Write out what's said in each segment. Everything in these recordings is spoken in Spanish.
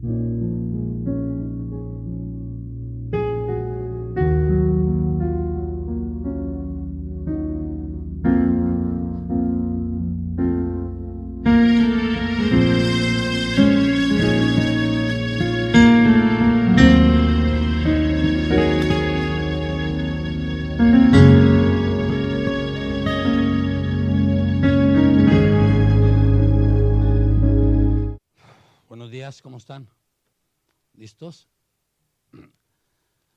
Buenos días, ¿cómo están? ¿Listos?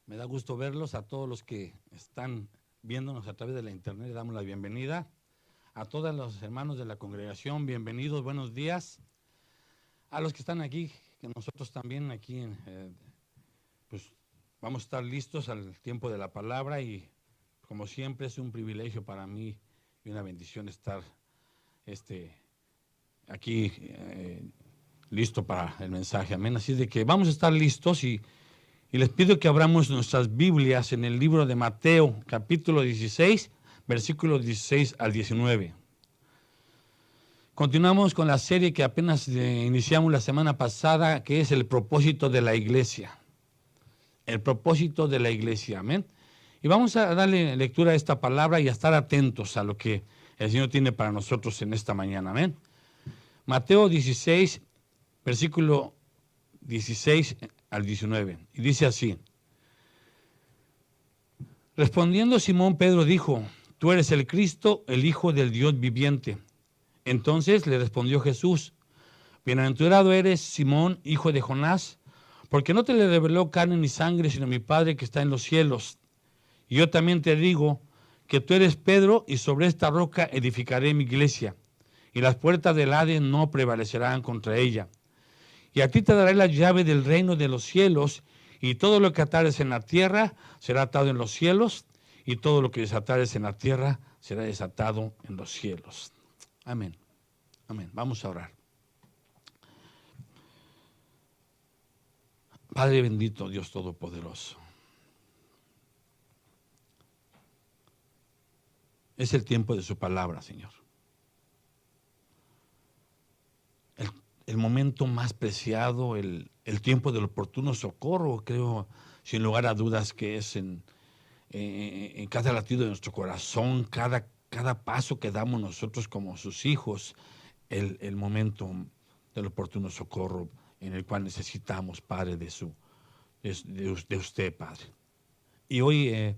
Me da gusto verlos. A todos los que están viéndonos a través de la internet, le damos la bienvenida. A todos los hermanos de la congregación, bienvenidos, buenos días. A los que están aquí, que nosotros también aquí, pues vamos a estar listos al tiempo de la palabra y como siempre es un privilegio para mí y una bendición estar aquí listo para el mensaje, amén. Así de que vamos a estar listos y les pido que abramos nuestras Biblias en el libro de Mateo, capítulo 16, versículos 16 al 19. Continuamos con la serie que apenas iniciamos la semana pasada, que es el propósito de la iglesia. El propósito de la iglesia, amén. Y vamos a darle lectura a esta palabra y a estar atentos a lo que el Señor tiene para nosotros en esta mañana, amén. Mateo 16, versículo 16 al 19, y dice así: respondiendo Simón Pedro dijo: tú eres el Cristo, el Hijo del Dios viviente. Entonces le respondió Jesús: bienaventurado eres, Simón, hijo de Jonás, porque no te le reveló carne ni sangre, sino mi Padre que está en los cielos. Y yo también te digo que tú eres Pedro, y sobre esta roca edificaré mi iglesia, y las puertas del Hades no prevalecerán contra ella. Y a ti te daré la llave del reino de los cielos, y todo lo que atares en la tierra será atado en los cielos, y todo lo que desatares en la tierra será desatado en los cielos. Amén. Amén. Vamos a orar. Padre bendito, Dios todopoderoso, es el tiempo de su palabra, Señor. El momento más preciado, el tiempo del oportuno socorro, creo, sin lugar a dudas, que es en cada latido de nuestro corazón, cada paso que damos nosotros como sus hijos, el momento del oportuno socorro en el cual necesitamos, Padre, de usted, Padre. Y hoy,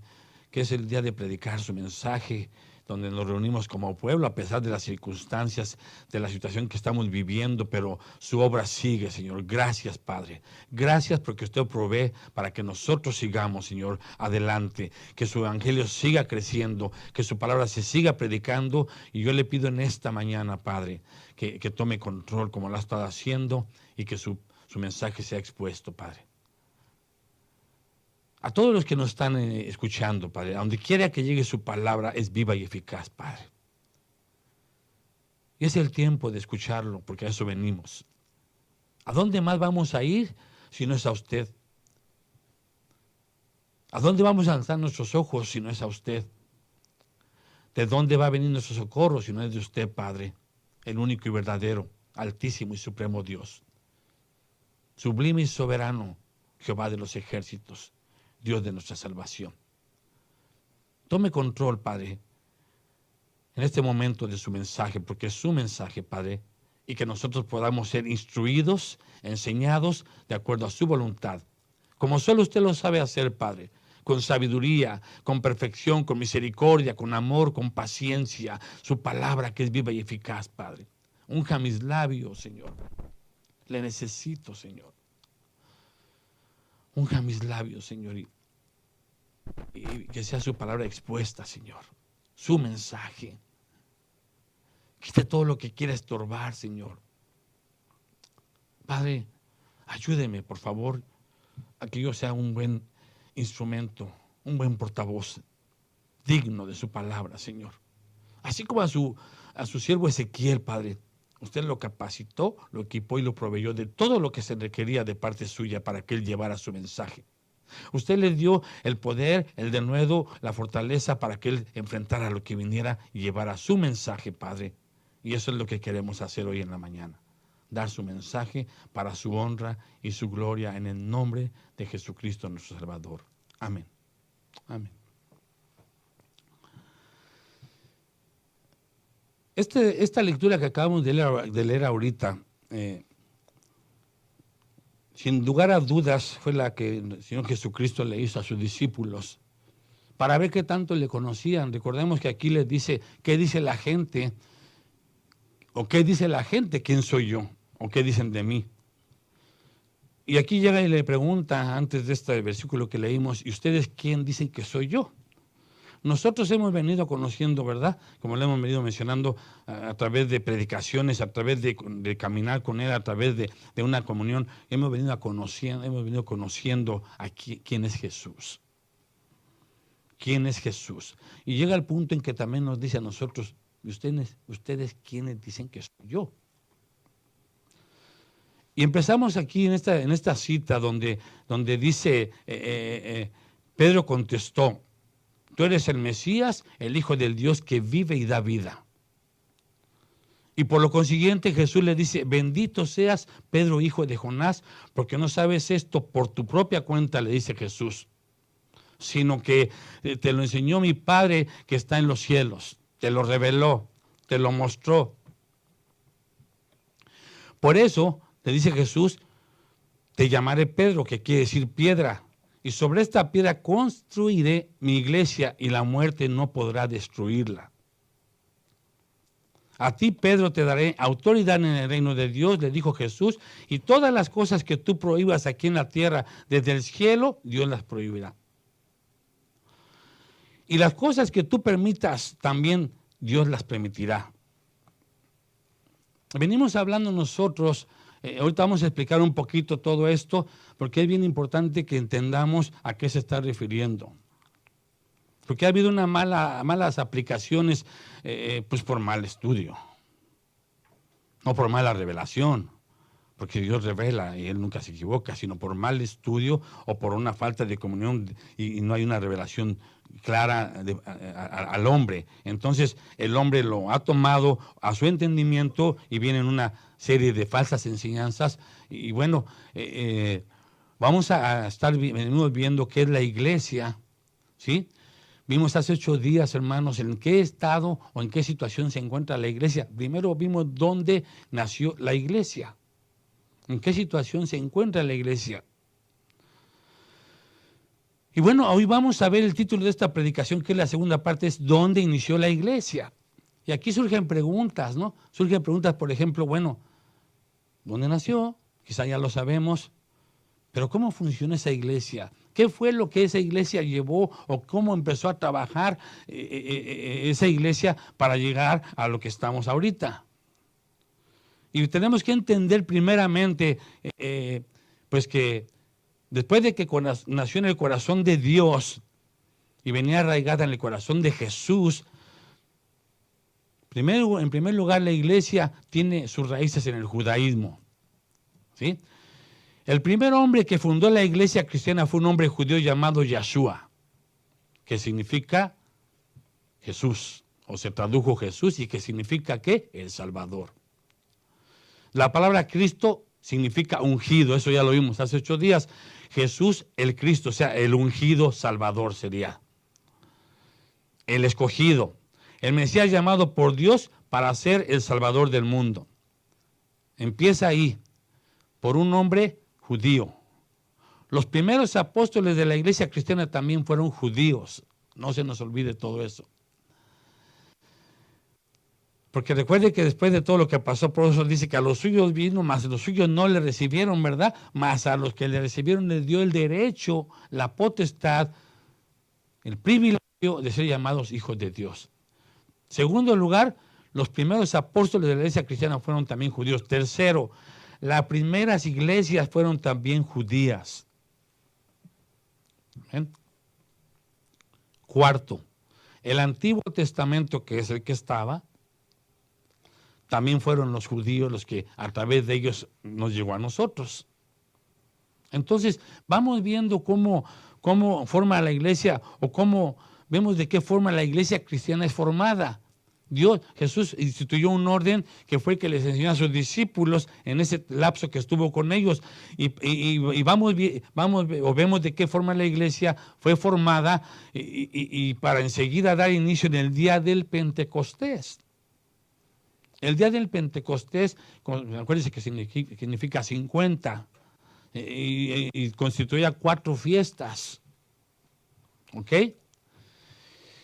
que es el día de predicar su mensaje, donde nos reunimos como pueblo a pesar de las circunstancias, de la situación que estamos viviendo, pero su obra sigue, Señor. Gracias, Padre. Gracias porque usted provee para que nosotros sigamos, Señor, adelante, que su evangelio siga creciendo, que su palabra se siga predicando. Y yo le pido en esta mañana, Padre, que tome control como lo ha estado haciendo y que su mensaje sea expuesto, Padre. A todos los que nos están escuchando, Padre, a donde quiera que llegue su palabra, es viva y eficaz, Padre. Y es el tiempo de escucharlo, porque a eso venimos. ¿A dónde más vamos a ir si no es a usted? ¿A dónde vamos a alzar nuestros ojos si no es a usted? ¿De dónde va a venir nuestro socorro si no es de usted, Padre? El único y verdadero, altísimo y supremo Dios. Sublime y soberano, Jehová de los ejércitos, Dios de nuestra salvación. Tome control, Padre, en este momento de su mensaje, porque es su mensaje, Padre, y que nosotros podamos ser instruidos, enseñados de acuerdo a su voluntad, como solo usted lo sabe hacer, Padre, con sabiduría, con perfección, con misericordia, con amor, con paciencia, su palabra que es viva y eficaz, Padre. Unja mis labios, Señor. Le necesito, Señor. Unja mis labios, Señor, y que sea su palabra expuesta, Señor. Su mensaje. Quite todo lo que quiera estorbar, Señor. Padre, ayúdeme, por favor, a que yo sea un buen instrumento, un buen portavoz digno de su palabra, Señor. Así como a su siervo Ezequiel, Padre. Usted lo capacitó, lo equipó y lo proveyó de todo lo que se requería de parte suya para que él llevara su mensaje. Usted le dio el poder, el denuedo, la fortaleza para que él enfrentara lo que viniera y llevara su mensaje, Padre. Y eso es lo que queremos hacer hoy en la mañana. dar su mensaje para su honra y su gloria en el nombre de Jesucristo nuestro Salvador. Amén. Amén. Esta lectura que acabamos de leer ahorita, sin lugar a dudas, fue la que el Señor Jesucristo le hizo a sus discípulos para ver qué tanto le conocían. Recordemos que aquí les dice, ¿qué dice la gente? ¿O qué dice la gente? ¿Quién soy yo? ¿O qué dicen de mí? Y aquí llega y le pregunta, antes de este versículo que leímos, ¿y ustedes quién dicen que soy yo? Nosotros hemos venido conociendo, ¿verdad? Como lo hemos venido mencionando a través de predicaciones, a través de caminar con Él, a través de una comunión, hemos venido conociendo a quién es Jesús. ¿Quién es Jesús? Y llega el punto en que también nos dice a nosotros, ¿ustedes quiénes dicen que soy yo? Y empezamos aquí en esta cita donde dice, Pedro contestó, tú eres el Mesías, el Hijo del Dios que vive y da vida. Y por lo consiguiente Jesús le dice, bendito seas Pedro, hijo de Jonás, porque no sabes esto por tu propia cuenta, le dice Jesús, sino que te lo enseñó mi Padre que está en los cielos, te lo reveló, te lo mostró. Por eso, te dice Jesús, te llamaré Pedro, que quiere decir piedra, y sobre esta piedra construiré mi iglesia y la muerte no podrá destruirla. A ti, Pedro, te daré autoridad en el reino de Dios, le dijo Jesús, y todas las cosas que tú prohíbas aquí en la tierra, desde el cielo, Dios las prohibirá. Y las cosas que tú permitas, también Dios las permitirá. Venimos hablando nosotros, ahorita vamos a explicar un poquito todo esto, porque es bien importante que entendamos a qué se está refiriendo. Porque ha habido malas aplicaciones, pues por mal estudio, no por mala revelación, porque Dios revela y Él nunca se equivoca, sino por mal estudio o por una falta de comunión y no hay una revelación clara al hombre. Entonces el hombre lo ha tomado a su entendimiento y vienen una serie de falsas enseñanzas. Y bueno, vamos a estar viendo qué es la iglesia, ¿sí? Vimos hace 8 días, hermanos, en qué estado o en qué situación se encuentra la iglesia. Primero vimos dónde nació la iglesia. ¿En qué situación se encuentra la iglesia? Y bueno, hoy vamos a ver el título de esta predicación, que es la segunda parte, es ¿dónde inició la iglesia? Y aquí surgen preguntas, ¿no? Surgen preguntas, por ejemplo, bueno, ¿dónde nació? Quizá ya lo sabemos, pero ¿cómo funciona esa iglesia? ¿Qué fue lo que esa iglesia llevó o cómo empezó a trabajar esa iglesia para llegar a lo que estamos ahorita? Y tenemos que entender primeramente, pues que después de que nació en el corazón de Dios y venía arraigada en el corazón de Jesús, en primer lugar la iglesia tiene sus raíces en el judaísmo, ¿sí? El primer hombre que fundó la iglesia cristiana fue un hombre judío llamado Yeshua, que significa Jesús, o se tradujo Jesús, y que significa ¿qué? El Salvador. La palabra Cristo significa ungido, eso ya lo vimos hace 8 días. Jesús el Cristo, o sea, el ungido Salvador sería. El escogido, el Mesías llamado por Dios para ser el Salvador del mundo. Empieza ahí, por un hombre judío. Los primeros apóstoles de la iglesia cristiana también fueron judíos, no se nos olvide todo eso. Porque recuerde que después de todo lo que pasó, por eso dice que a los suyos vino, mas los suyos no le recibieron, ¿verdad? Mas a los que le recibieron les dio el derecho, la potestad, el privilegio de ser llamados hijos de Dios. Segundo lugar, los primeros apóstoles de la iglesia cristiana fueron también judíos. Tercero, las primeras iglesias fueron también judías. ¿Ven? Cuarto, el Antiguo Testamento, que es el que estaba, también fueron los judíos los que a través de ellos nos llegó a nosotros. Entonces, vamos viendo cómo forma la iglesia o cómo vemos de qué forma la iglesia cristiana es formada. Jesús instituyó un orden que fue el que les enseñó a sus discípulos en ese lapso que estuvo con ellos. Y vemos de qué forma la iglesia fue formada y para enseguida dar inicio en el día del Pentecostés. El día del Pentecostés, acuérdense que significa 50 y constituía 4 fiestas. ¿Ok?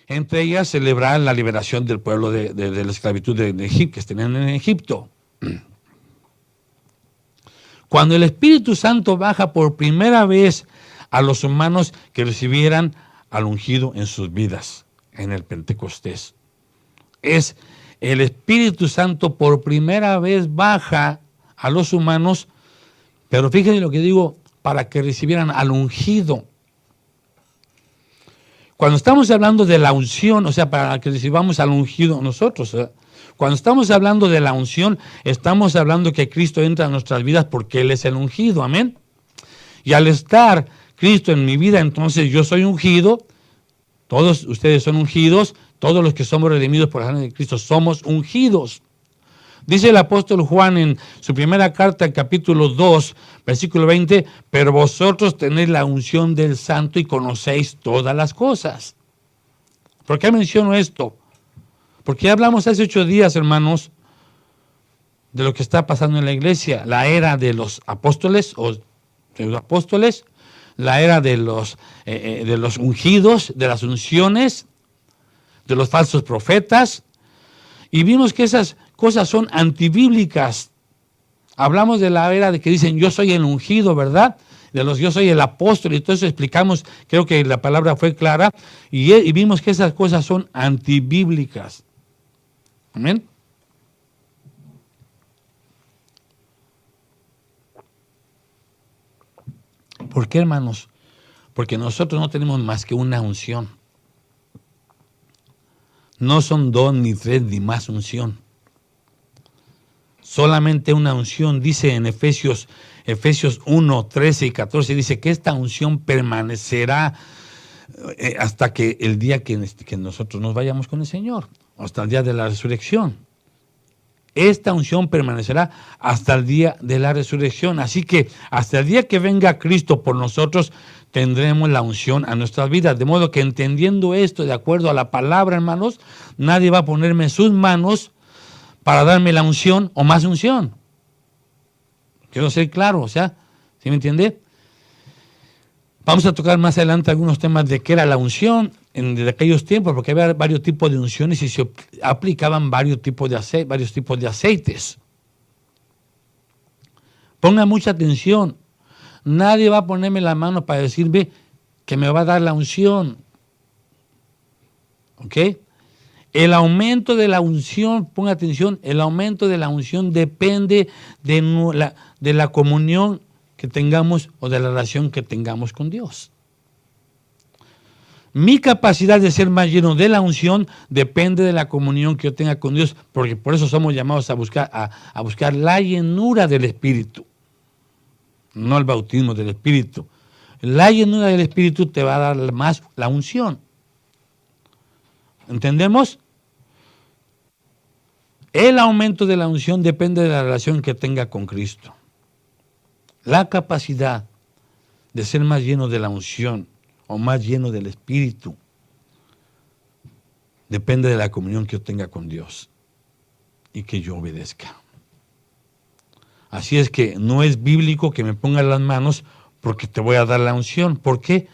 Entre ellas celebrar la liberación del pueblo de la esclavitud de Egipto, que tenían en Egipto. Cuando el Espíritu Santo baja por primera vez a los humanos que recibieran al ungido en sus vidas, en el Pentecostés. Es el Espíritu Santo por primera vez baja a los humanos, pero fíjense lo que digo, para que recibieran al ungido. Cuando estamos hablando de la unción, o sea, para que recibamos al ungido nosotros, cuando estamos hablando de la unción, estamos hablando que Cristo entra en nuestras vidas porque Él es el ungido, amén. Y al estar Cristo en mi vida, entonces yo soy ungido, todos ustedes son ungidos, todos los que somos redimidos por la sangre de Cristo somos ungidos. Dice el apóstol Juan en su primera carta, capítulo 2, versículo 20, pero vosotros tenéis la unción del Santo y conocéis todas las cosas. ¿Por qué menciono esto? Porque hablamos hace 8 días, hermanos, de lo que está pasando en la iglesia, la era de los apóstoles o de los apóstoles, la era de los ungidos, de las unciones, de los falsos profetas, y vimos que esas cosas son antibíblicas. Hablamos de la era de que dicen yo soy el ungido, ¿verdad? De los yo soy el apóstol, y entonces explicamos, creo que la palabra fue clara, y vimos que esas cosas son antibíblicas. Amén. ¿Por qué, hermanos? Porque nosotros no tenemos más que una unción. No son 2, ni 3, ni más unción. Solamente una unción. Dice en Efesios 1, 13 y 14, dice que esta unción permanecerá hasta que el día que nosotros nos vayamos con el Señor, hasta el día de la resurrección. Esta unción permanecerá hasta el día de la resurrección. Así que hasta el día que venga Cristo por nosotros, tendremos la unción a nuestras vidas. De modo que entendiendo esto, de acuerdo a la palabra, hermanos, nadie va a ponerme en sus manos para darme la unción o más unción. Quiero ser claro, o sea, ¿sí me entiende? Vamos a tocar más adelante algunos temas de qué era la unción de aquellos tiempos, porque había varios tipos de unciones y se aplicaban varios tipos de aceites. Pongan mucha atención. Nadie va a ponerme la mano para decirme que me va a dar la unción. ¿Ok? El aumento de la unción, ponga atención, el aumento de la unción depende de la comunión que tengamos o de la relación que tengamos con Dios. Mi capacidad de ser más lleno de la unción depende de la comunión que yo tenga con Dios, porque por eso somos llamados a buscar la llenura del Espíritu, no el bautismo del Espíritu. La llenura del Espíritu te va a dar más la unción. ¿Entendemos? El aumento de la unción depende de la relación que tenga con Cristo. La capacidad de ser más lleno de la unción o más lleno del Espíritu depende de la comunión que yo tenga con Dios y que yo obedezca. Así es que no es bíblico que me ponga las manos porque te voy a dar la unción. ¿Por qué?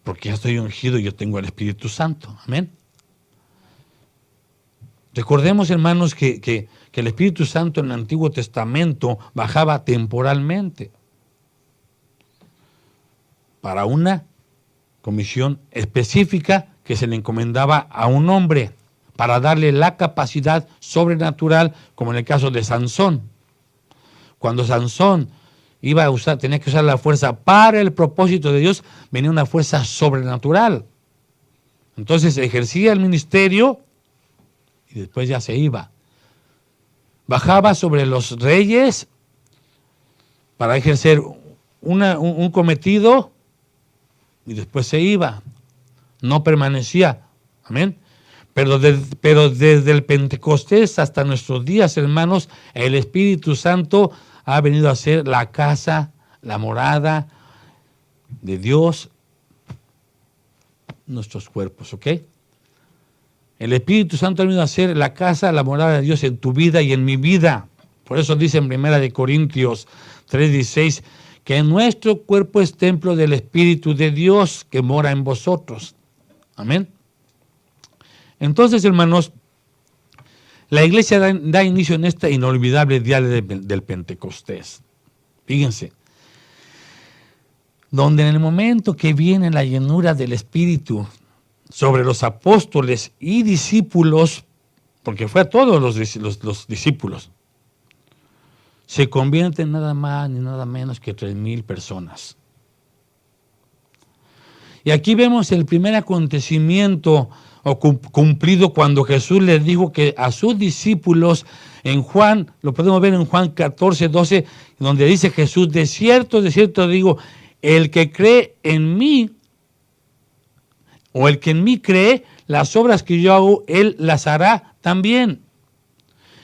Porque ya estoy ungido y yo tengo el Espíritu Santo. Amén. Recordemos, hermanos, que el Espíritu Santo en el Antiguo Testamento bajaba temporalmente para una comisión específica que se le encomendaba a un hombre para darle la capacidad sobrenatural, como en el caso de Sansón. Cuando Sansón tenía que usar la fuerza para el propósito de Dios, venía una fuerza sobrenatural. Entonces ejercía el ministerio y después ya se iba. Bajaba sobre los reyes para ejercer un cometido y después se iba. No permanecía. Amén. Pero desde el Pentecostés hasta nuestros días, hermanos, el Espíritu Santo ha venido a ser la casa, la morada de Dios, nuestros cuerpos, ¿ok? El Espíritu Santo ha venido a ser la casa, la morada de Dios en tu vida y en mi vida. Por eso dice en 1 Corintios 3:16 que nuestro cuerpo es templo del Espíritu de Dios que mora en vosotros. Amén. Entonces, hermanos, la iglesia da inicio en este inolvidable día del Pentecostés. Fíjense, donde en el momento que viene la llenura del Espíritu sobre los apóstoles y discípulos, porque fue a todos los discípulos, se convierten nada más ni nada menos que 3,000 personas. Y aquí vemos el primer acontecimiento cumplido cuando Jesús les dijo que a sus discípulos en Juan, lo podemos ver en Juan 14:12, donde dice Jesús, de cierto digo, el que cree en mí, o el que en mí cree, las obras que yo hago, él las hará también.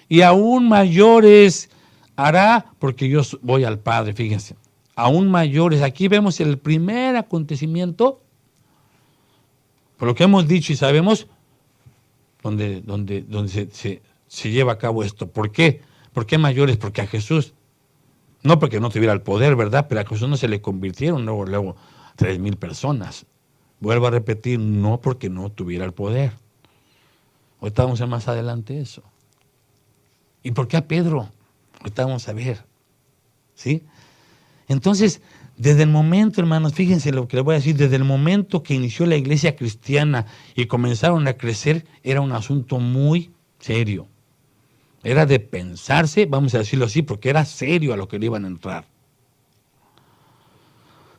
Y aún mayores hará, porque yo voy al Padre, fíjense. Aún mayores. Aquí vemos el primer acontecimiento, por lo que hemos dicho y sabemos, donde se lleva a cabo esto. ¿Por qué? ¿Por qué mayores? Porque a Jesús, no porque no tuviera el poder, ¿verdad? Pero a Jesús no se le convirtieron luego 3,000 personas. Vuelvo a repetir, no porque no tuviera el poder. Ahorita vamos a ver más adelante eso. ¿Y por qué a Pedro? Ahorita vamos a ver. ¿Sí? Entonces, desde el momento, hermanos, fíjense lo que les voy a decir, desde el momento que inició la iglesia cristiana y comenzaron a crecer, era un asunto muy serio. Era de pensarse, vamos a decirlo así, porque era serio a lo que le iban a entrar.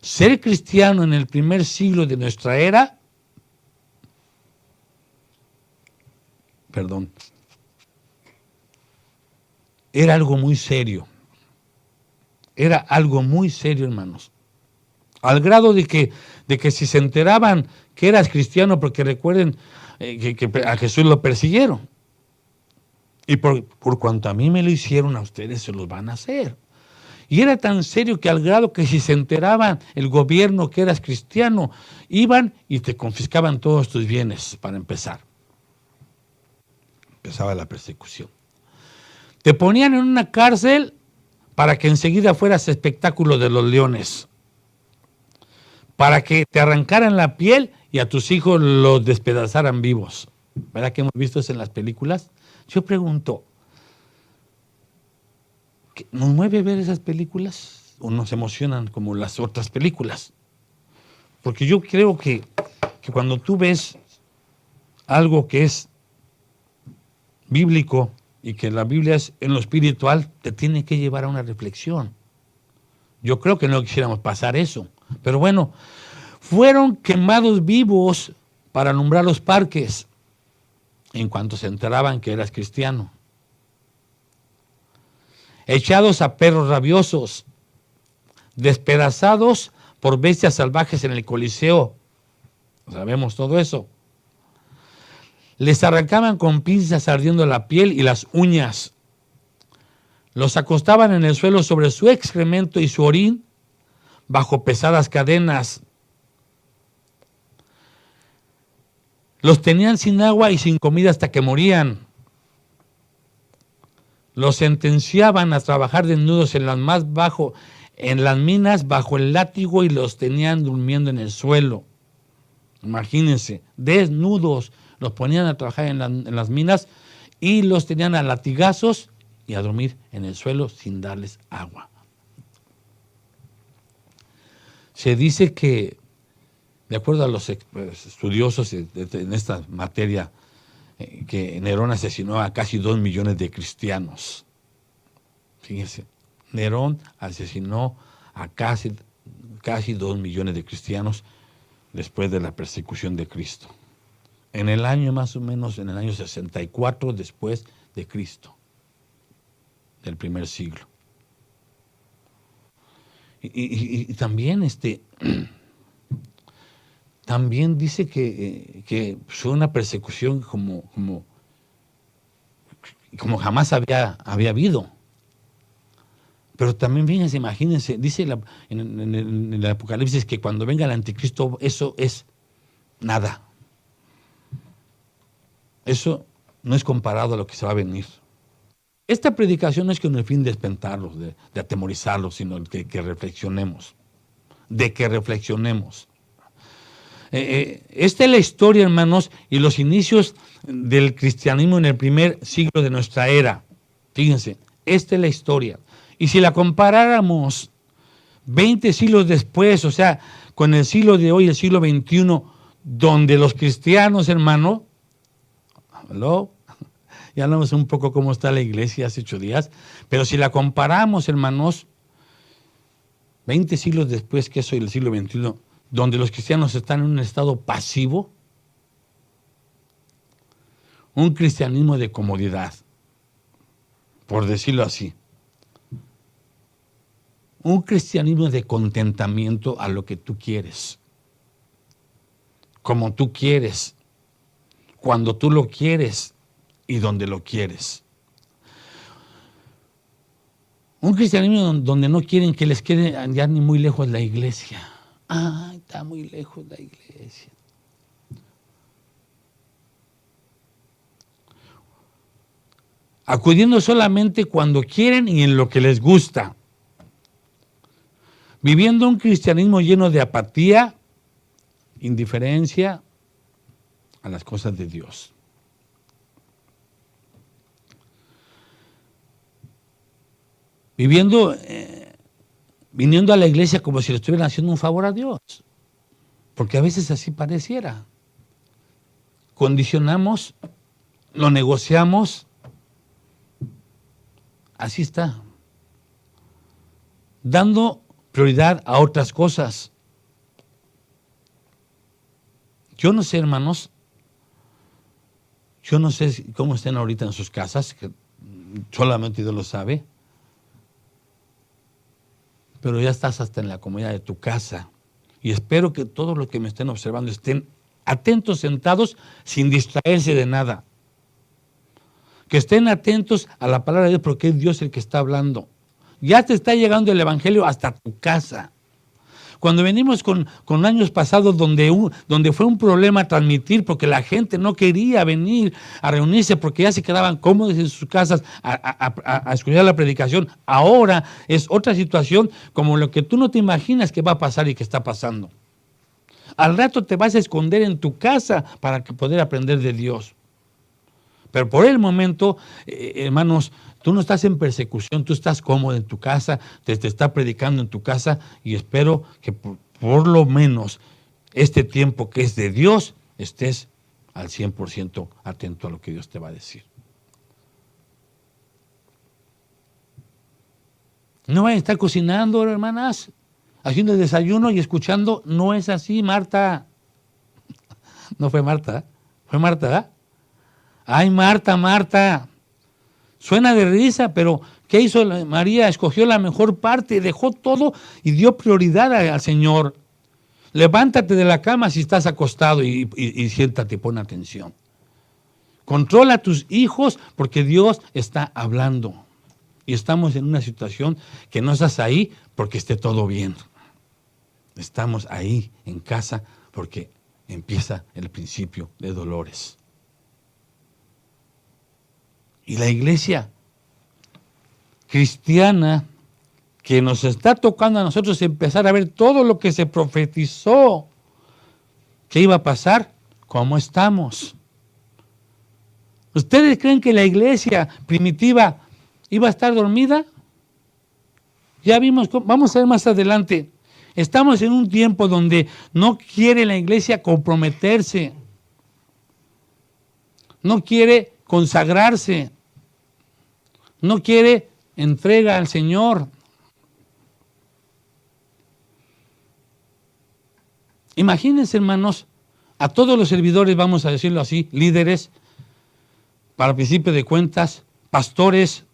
Ser cristiano en el primer siglo de nuestra era, era algo muy serio. Era algo muy serio, hermanos. Al grado de que si se enteraban que eras cristiano, porque recuerden que a Jesús lo persiguieron. Y por cuanto a mí me lo hicieron, a ustedes se los van a hacer. Y era tan serio que al grado que si se enteraban el gobierno que eras cristiano, iban y te confiscaban todos tus bienes para empezar. Empezaba la persecución. Te ponían en una cárcel para que enseguida fueras espectáculo de los leones. Para que te arrancaran la piel y a tus hijos los despedazaran vivos. ¿Verdad que hemos visto eso en las películas? Yo pregunto, ¿nos mueve ver esas películas o nos emocionan como las otras películas? Porque yo creo que cuando tú ves algo que es bíblico y que la Biblia es en lo espiritual, te tiene que llevar a una reflexión. Yo creo que no quisiéramos pasar eso. Pero bueno, fueron quemados vivos para alumbrar los parques en cuanto se enteraban que eras cristiano. Echados a perros rabiosos, despedazados por bestias salvajes en el Coliseo. Sabemos todo eso. Les arrancaban con pinzas ardiendo la piel y las uñas. Los acostaban en el suelo sobre su excremento y su orín bajo pesadas cadenas. Los tenían sin agua y sin comida hasta que morían. Los sentenciaban a trabajar desnudos en las minas bajo el látigo y los tenían durmiendo en el suelo. Imagínense, desnudos, los ponían a trabajar en las minas y los tenían a latigazos y a dormir en el suelo sin darles agua. Se dice que, de acuerdo a los estudiosos en esta materia, que Nerón asesinó a casi 2 millones de cristianos. Fíjense, Nerón asesinó a casi 2 millones de cristianos después de la persecución de Cristo. En el año más o menos, en el año 64 después de Cristo, del primer siglo. Y también también dice que fue una persecución como jamás había habido. Pero también, fíjense, imagínense, dice en el Apocalipsis que cuando venga el anticristo, eso es nada. Eso no es comparado a lo que se va a venir. Esta predicación no es con el fin de espantarlos, de atemorizarlos, sino de que reflexionemos. Esta es la historia, hermanos, y los inicios del cristianismo en el primer siglo de nuestra era. Fíjense, esta es la historia. Y si la comparáramos 20 siglos después, o sea, con el siglo de hoy, el siglo XXI, donde los cristianos, hermano, ¿aló? Ya hablamos un poco cómo está la iglesia hace 8 días, pero si la comparamos, hermanos, 20 siglos después que eso, el siglo XXI, donde los cristianos están en un estado pasivo, un cristianismo de comodidad, por decirlo así. Un cristianismo de contentamiento a lo que tú quieres, como tú quieres, cuando tú lo quieres y donde lo quieres. Un cristianismo donde no quieren que les quede ya ni muy lejos la iglesia. Ay, está muy lejos la iglesia. Acudiendo solamente cuando quieren y en lo que les gusta. Viviendo un cristianismo lleno de apatía, indiferencia a las cosas de Dios. Viniendo a la iglesia como si le estuvieran haciendo un favor a Dios. Porque a veces así pareciera. Condicionamos, lo negociamos, así está. Dando prioridad a otras cosas. Yo no sé, hermanos, yo no sé cómo estén ahorita en sus casas, que solamente Dios lo sabe, pero ya estás hasta en la comodidad de tu casa. Y espero que todos los que me estén observando estén atentos, sentados, sin distraerse de nada. Que estén atentos a la palabra de Dios, porque es Dios el que está hablando. Ya te está llegando el evangelio hasta tu casa. Cuando venimos con años pasados donde fue un problema transmitir porque la gente no quería venir a reunirse porque ya se quedaban cómodos en sus casas a escuchar la predicación, ahora es otra situación como lo que tú no te imaginas que va a pasar y que está pasando. Al rato te vas a esconder en tu casa para poder aprender de Dios. Pero por el momento, hermanos, tú no estás en persecución, tú estás cómodo en tu casa, te está predicando en tu casa y espero que por lo menos este tiempo que es de Dios estés al 100% atento a lo que Dios te va a decir. No vayan a estar cocinando, hermanas, haciendo el desayuno y escuchando. No es así, Marta. No fue Marta, fue Marta, ¿verdad? Ay, Marta. Suena de risa, pero ¿qué hizo María? Escogió la mejor parte, dejó todo y dio prioridad al Señor. Levántate de la cama si estás acostado y siéntate y pon atención. Controla a tus hijos porque Dios está hablando. Y estamos en una situación que no estás ahí porque esté todo bien. Estamos ahí en casa porque empieza el principio de dolores. Y la iglesia cristiana que nos está tocando a nosotros empezar a ver todo lo que se profetizó que iba a pasar, ¿cómo estamos? ¿Ustedes creen que la iglesia primitiva iba a estar dormida? Ya vimos, vamos a ver más adelante. Estamos en un tiempo donde no quiere la iglesia comprometerse, no quiere consagrarse, no quiere entrega al Señor. Imagínense, hermanos, a todos los servidores, vamos a decirlo así, líderes, para principio de cuentas, pastores,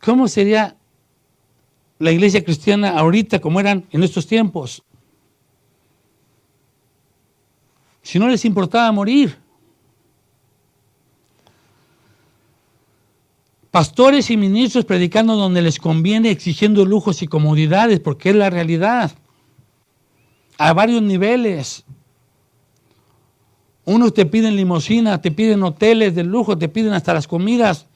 ¿cómo sería la iglesia cristiana ahorita como eran en estos tiempos? Si no les importaba morir. Pastores y ministros predicando donde les conviene, exigiendo lujos y comodidades, porque es la realidad. A varios niveles. Unos te piden limusina, te piden hoteles de lujo, te piden hasta las comidas.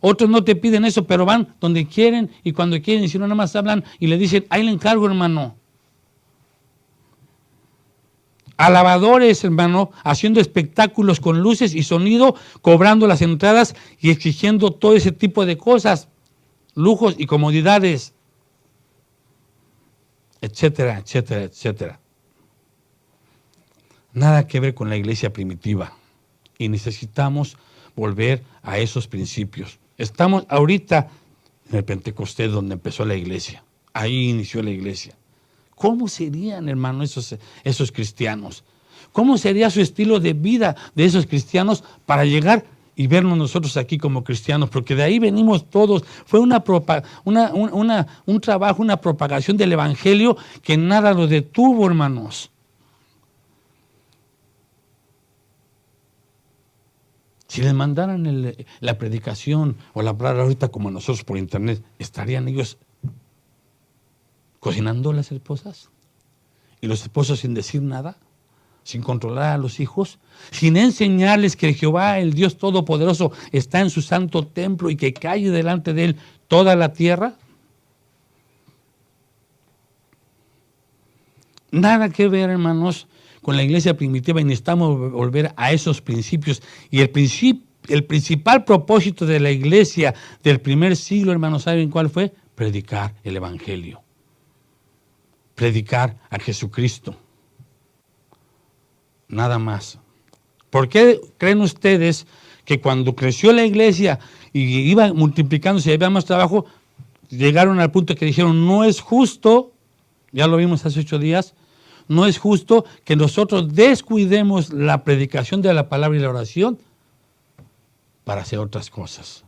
Otros no te piden eso, pero van donde quieren y cuando quieren, y si no, nada más hablan y le dicen, ahí le encargo, hermano. Alabadores, hermano, haciendo espectáculos con luces y sonido, cobrando las entradas y exigiendo todo ese tipo de cosas, lujos y comodidades, etcétera, etcétera, etcétera. Nada que ver con la iglesia primitiva y necesitamos volver a esos principios. Estamos ahorita en el Pentecostés donde empezó la iglesia, ahí inició la iglesia. ¿Cómo serían, hermano, esos cristianos? ¿Cómo sería su estilo de vida de esos cristianos para llegar y vernos nosotros aquí como cristianos? Porque de ahí venimos todos. Fue un trabajo, una propagación del evangelio que nada lo detuvo, hermanos. Si les mandaran la predicación o la palabra ahorita como nosotros por internet, ¿estarían ellos cocinando las esposas? ¿Y los esposos sin decir nada? ¿Sin controlar a los hijos? ¿Sin enseñarles que Jehová, el Dios Todopoderoso, está en su santo templo y que calle delante de él toda la tierra? Nada que ver, hermanos, con la iglesia primitiva y necesitamos volver a esos principios. Y el principal propósito de la iglesia del primer siglo, hermanos, ¿saben cuál fue? Predicar el evangelio. Predicar a Jesucristo. Nada más. ¿Por qué creen ustedes que cuando creció la iglesia y iba multiplicándose y había más trabajo, llegaron al punto que dijeron, no es justo, ya lo vimos hace 8 días, no es justo que nosotros descuidemos la predicación de la palabra y la oración para hacer otras cosas?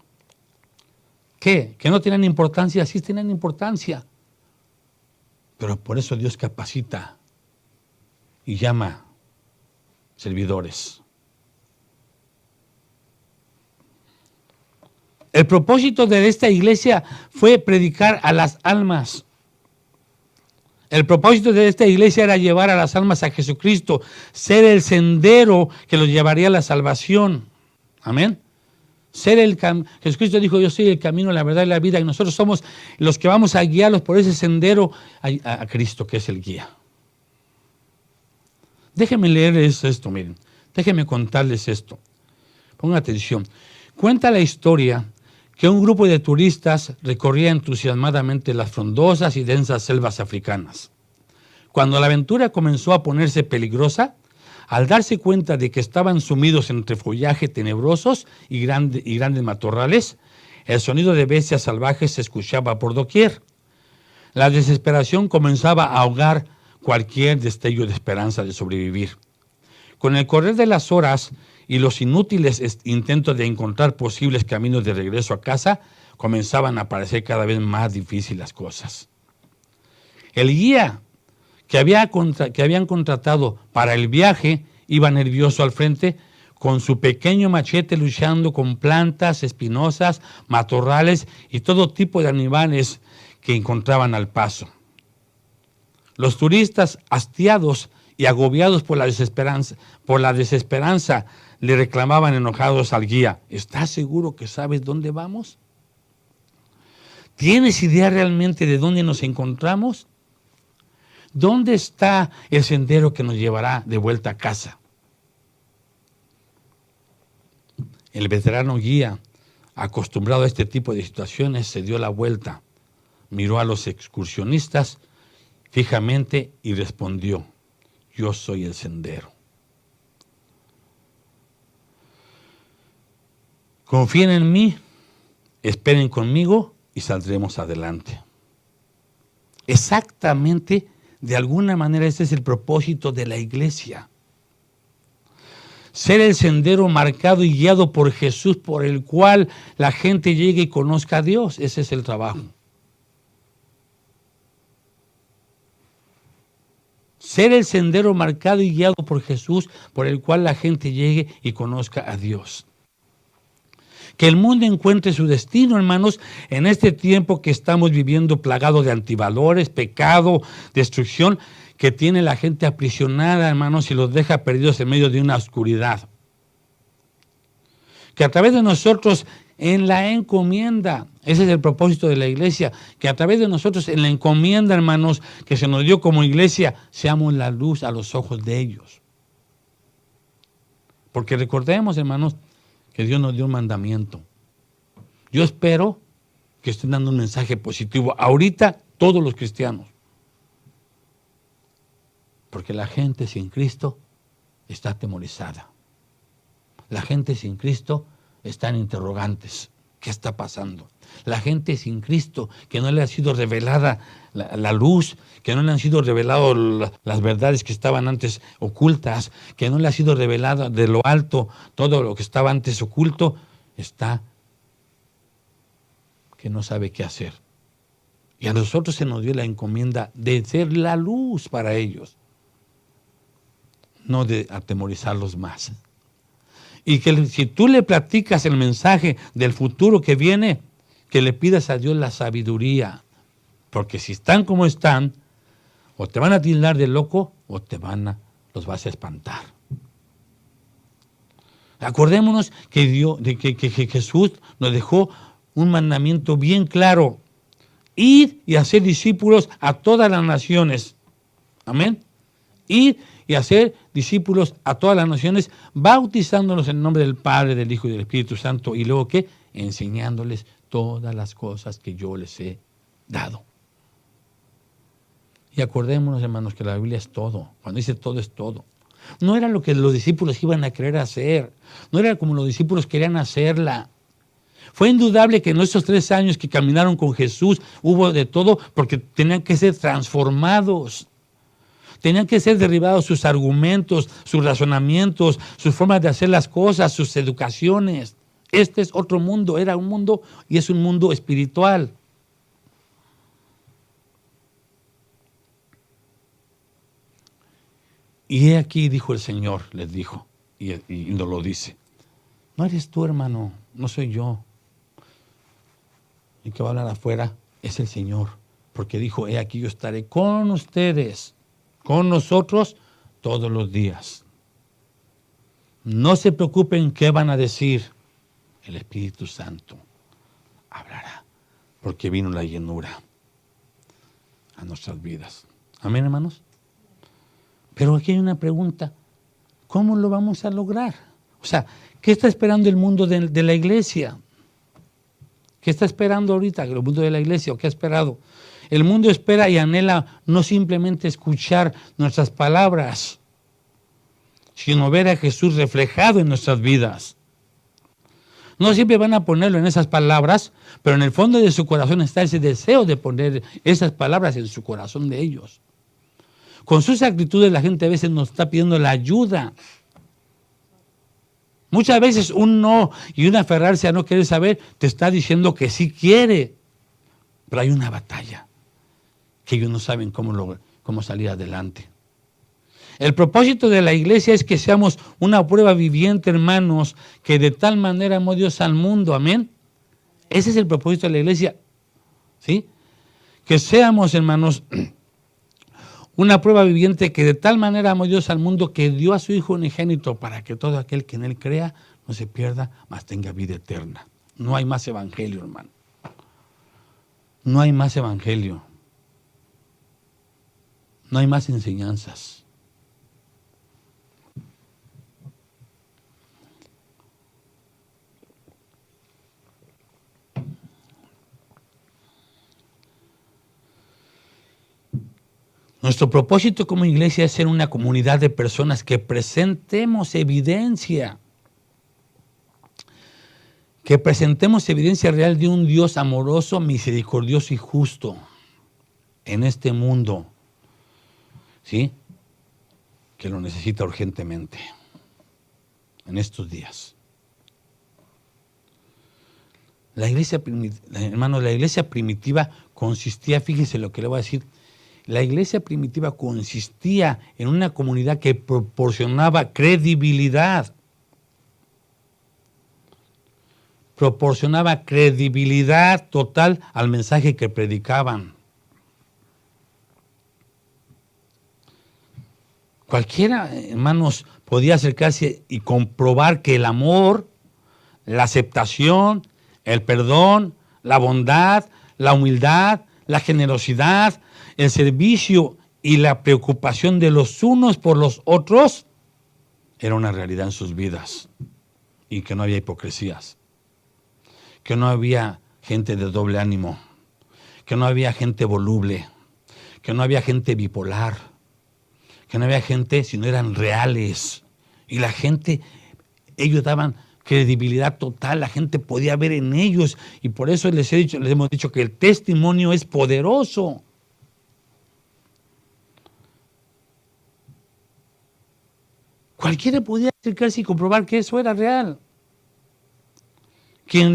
¿Qué? ¿Que no tienen importancia? Sí tienen importancia. Pero por eso Dios capacita y llama servidores. El propósito de esta iglesia fue predicar a las almas. El propósito de esta iglesia era llevar a las almas a Jesucristo, ser el sendero que los llevaría a la salvación. Amén. Jesucristo dijo, yo soy el camino, la verdad y la vida, y nosotros somos los que vamos a guiarlos por ese sendero a Cristo, que es el guía. Déjenme leerles esto, miren. Déjenme contarles esto. Pongan atención. Cuenta la historia que un grupo de turistas recorría entusiasmadamente las frondosas y densas selvas africanas. Cuando la aventura comenzó a ponerse peligrosa, al darse cuenta de que estaban sumidos entre follaje tenebrosos y grandes matorrales, el sonido de bestias salvajes se escuchaba por doquier. La desesperación comenzaba a ahogar cualquier destello de esperanza de sobrevivir. Con el correr de las horas y los inútiles intentos de encontrar posibles caminos de regreso a casa, comenzaban a parecer cada vez más difíciles las cosas. El guía que habían contratado para el viaje iba nervioso al frente, con su pequeño machete luchando con plantas espinosas, matorrales y todo tipo de animales que encontraban al paso. Los turistas, hastiados y agobiados por la desesperanza, le reclamaban enojados al guía, ¿estás seguro que sabes dónde vamos? ¿Tienes idea realmente de dónde nos encontramos? ¿Dónde está el sendero que nos llevará de vuelta a casa? El veterano guía, acostumbrado a este tipo de situaciones, se dio la vuelta, miró a los excursionistas fijamente y respondió, yo soy el sendero. Confíen en mí, esperen conmigo y saldremos adelante. Exactamente, de alguna manera, ese es el propósito de la iglesia. Ser el sendero marcado y guiado por Jesús, por el cual la gente llegue y conozca a Dios. Ese es el trabajo. ser el sendero marcado y guiado por Jesús, por el cual la gente llegue y conozca a Dios. Que el mundo encuentre su destino, hermanos, en este tiempo que estamos viviendo plagado de antivalores, pecado, destrucción, que tiene la gente aprisionada, hermanos, y los deja perdidos en medio de una oscuridad. Que a través de nosotros en la encomienda, ese es el propósito de la iglesia, que a través de nosotros en la encomienda, hermanos, que se nos dio como iglesia, seamos la luz a los ojos de ellos. Porque recordemos, hermanos, que Dios nos dio un mandamiento. Yo espero que estén dando un mensaje positivo ahorita todos los cristianos. Porque la gente sin Cristo está atemorizada. La gente sin Cristo está en interrogantes. ¿Qué está pasando? La gente sin Cristo, que no le ha sido revelada la luz, que no le han sido reveladas las verdades que estaban antes ocultas, que no le ha sido revelada de lo alto todo lo que estaba antes oculto, está que no sabe qué hacer. Y a nosotros se nos dio la encomienda de ser la luz para ellos, no de atemorizarlos más. Y que si tú le platicas el mensaje del futuro que viene, que le pidas a Dios la sabiduría. Porque si están como están, o te van a tildar de loco, o los vas a espantar. Acordémonos que Jesús nos dejó un mandamiento bien claro. Ir y hacer discípulos a todas las naciones. Amén. Ir y hacer discípulos a todas las naciones, bautizándolos en el nombre del Padre, del Hijo y del Espíritu Santo. Y luego, ¿qué? Enseñándoles todas las cosas que yo les he dado. Y acordémonos, hermanos, que la Biblia es todo. Cuando dice todo, es todo. No era lo que los discípulos iban a querer hacer. No era como los discípulos querían hacerla. Fue indudable que en esos 3 años que caminaron con Jesús hubo de todo, porque tenían que ser transformados. Tenían que ser derribados sus argumentos, sus razonamientos, sus formas de hacer las cosas, sus educaciones. Este es otro mundo, era un mundo y es un mundo espiritual. Y he aquí, dijo el Señor, les dijo, y nos lo dice. No eres tú, hermano, no soy yo. El que va a hablar afuera es el Señor, porque dijo, he aquí yo estaré con ustedes, con nosotros todos los días. No se preocupen qué van a decir. El Espíritu Santo hablará, porque vino la llenura a nuestras vidas. Amén, hermanos. Pero aquí hay una pregunta. ¿Cómo lo vamos a lograr? O sea, ¿qué está esperando el mundo de la iglesia? ¿Qué está esperando ahorita el mundo de la iglesia? ¿O qué ha esperado? El mundo espera y anhela no simplemente escuchar nuestras palabras, sino ver a Jesús reflejado en nuestras vidas. No siempre van a ponerlo en esas palabras, pero en el fondo de su corazón está ese deseo de poner esas palabras en su corazón de ellos. Con sus actitudes la gente a veces nos está pidiendo la ayuda. Muchas veces un no y un aferrarse a no querer saber te está diciendo que sí quiere, pero hay una batalla que ellos no saben cómo salir adelante. El propósito de la iglesia es que seamos una prueba viviente, hermanos, que de tal manera amó Dios al mundo, amén. Ese es el propósito de la iglesia, ¿sí? Que seamos, hermanos, una prueba viviente que de tal manera amó Dios al mundo que dio a su Hijo unigénito para que todo aquel que en Él crea no se pierda, mas tenga vida eterna. No hay más evangelio, hermano. No hay más evangelio. No hay más enseñanzas. Nuestro propósito como iglesia es ser una comunidad de personas que presentemos evidencia. Que presentemos evidencia real de un Dios amoroso, misericordioso y justo en este mundo, ¿sí? Que lo necesita urgentemente en estos días. La iglesia primitiva consistía, fíjese lo que le voy a decir, La iglesia primitiva consistía en una comunidad que proporcionaba credibilidad. Proporcionaba credibilidad total al mensaje que predicaban. Cualquiera, hermanos, podía acercarse y comprobar que el amor, la aceptación, el perdón, la bondad, la humildad, la generosidad, el servicio y la preocupación de los unos por los otros era una realidad en sus vidas, y que no había hipocresías, que no había gente de doble ánimo, que no había gente voluble, que no había gente bipolar, que no había gente, sino eran reales. Y la gente, ellos daban credibilidad total, la gente podía ver en ellos, y por eso les hemos dicho que el testimonio es poderoso. Cualquiera podía acercarse y comprobar que eso era real. Que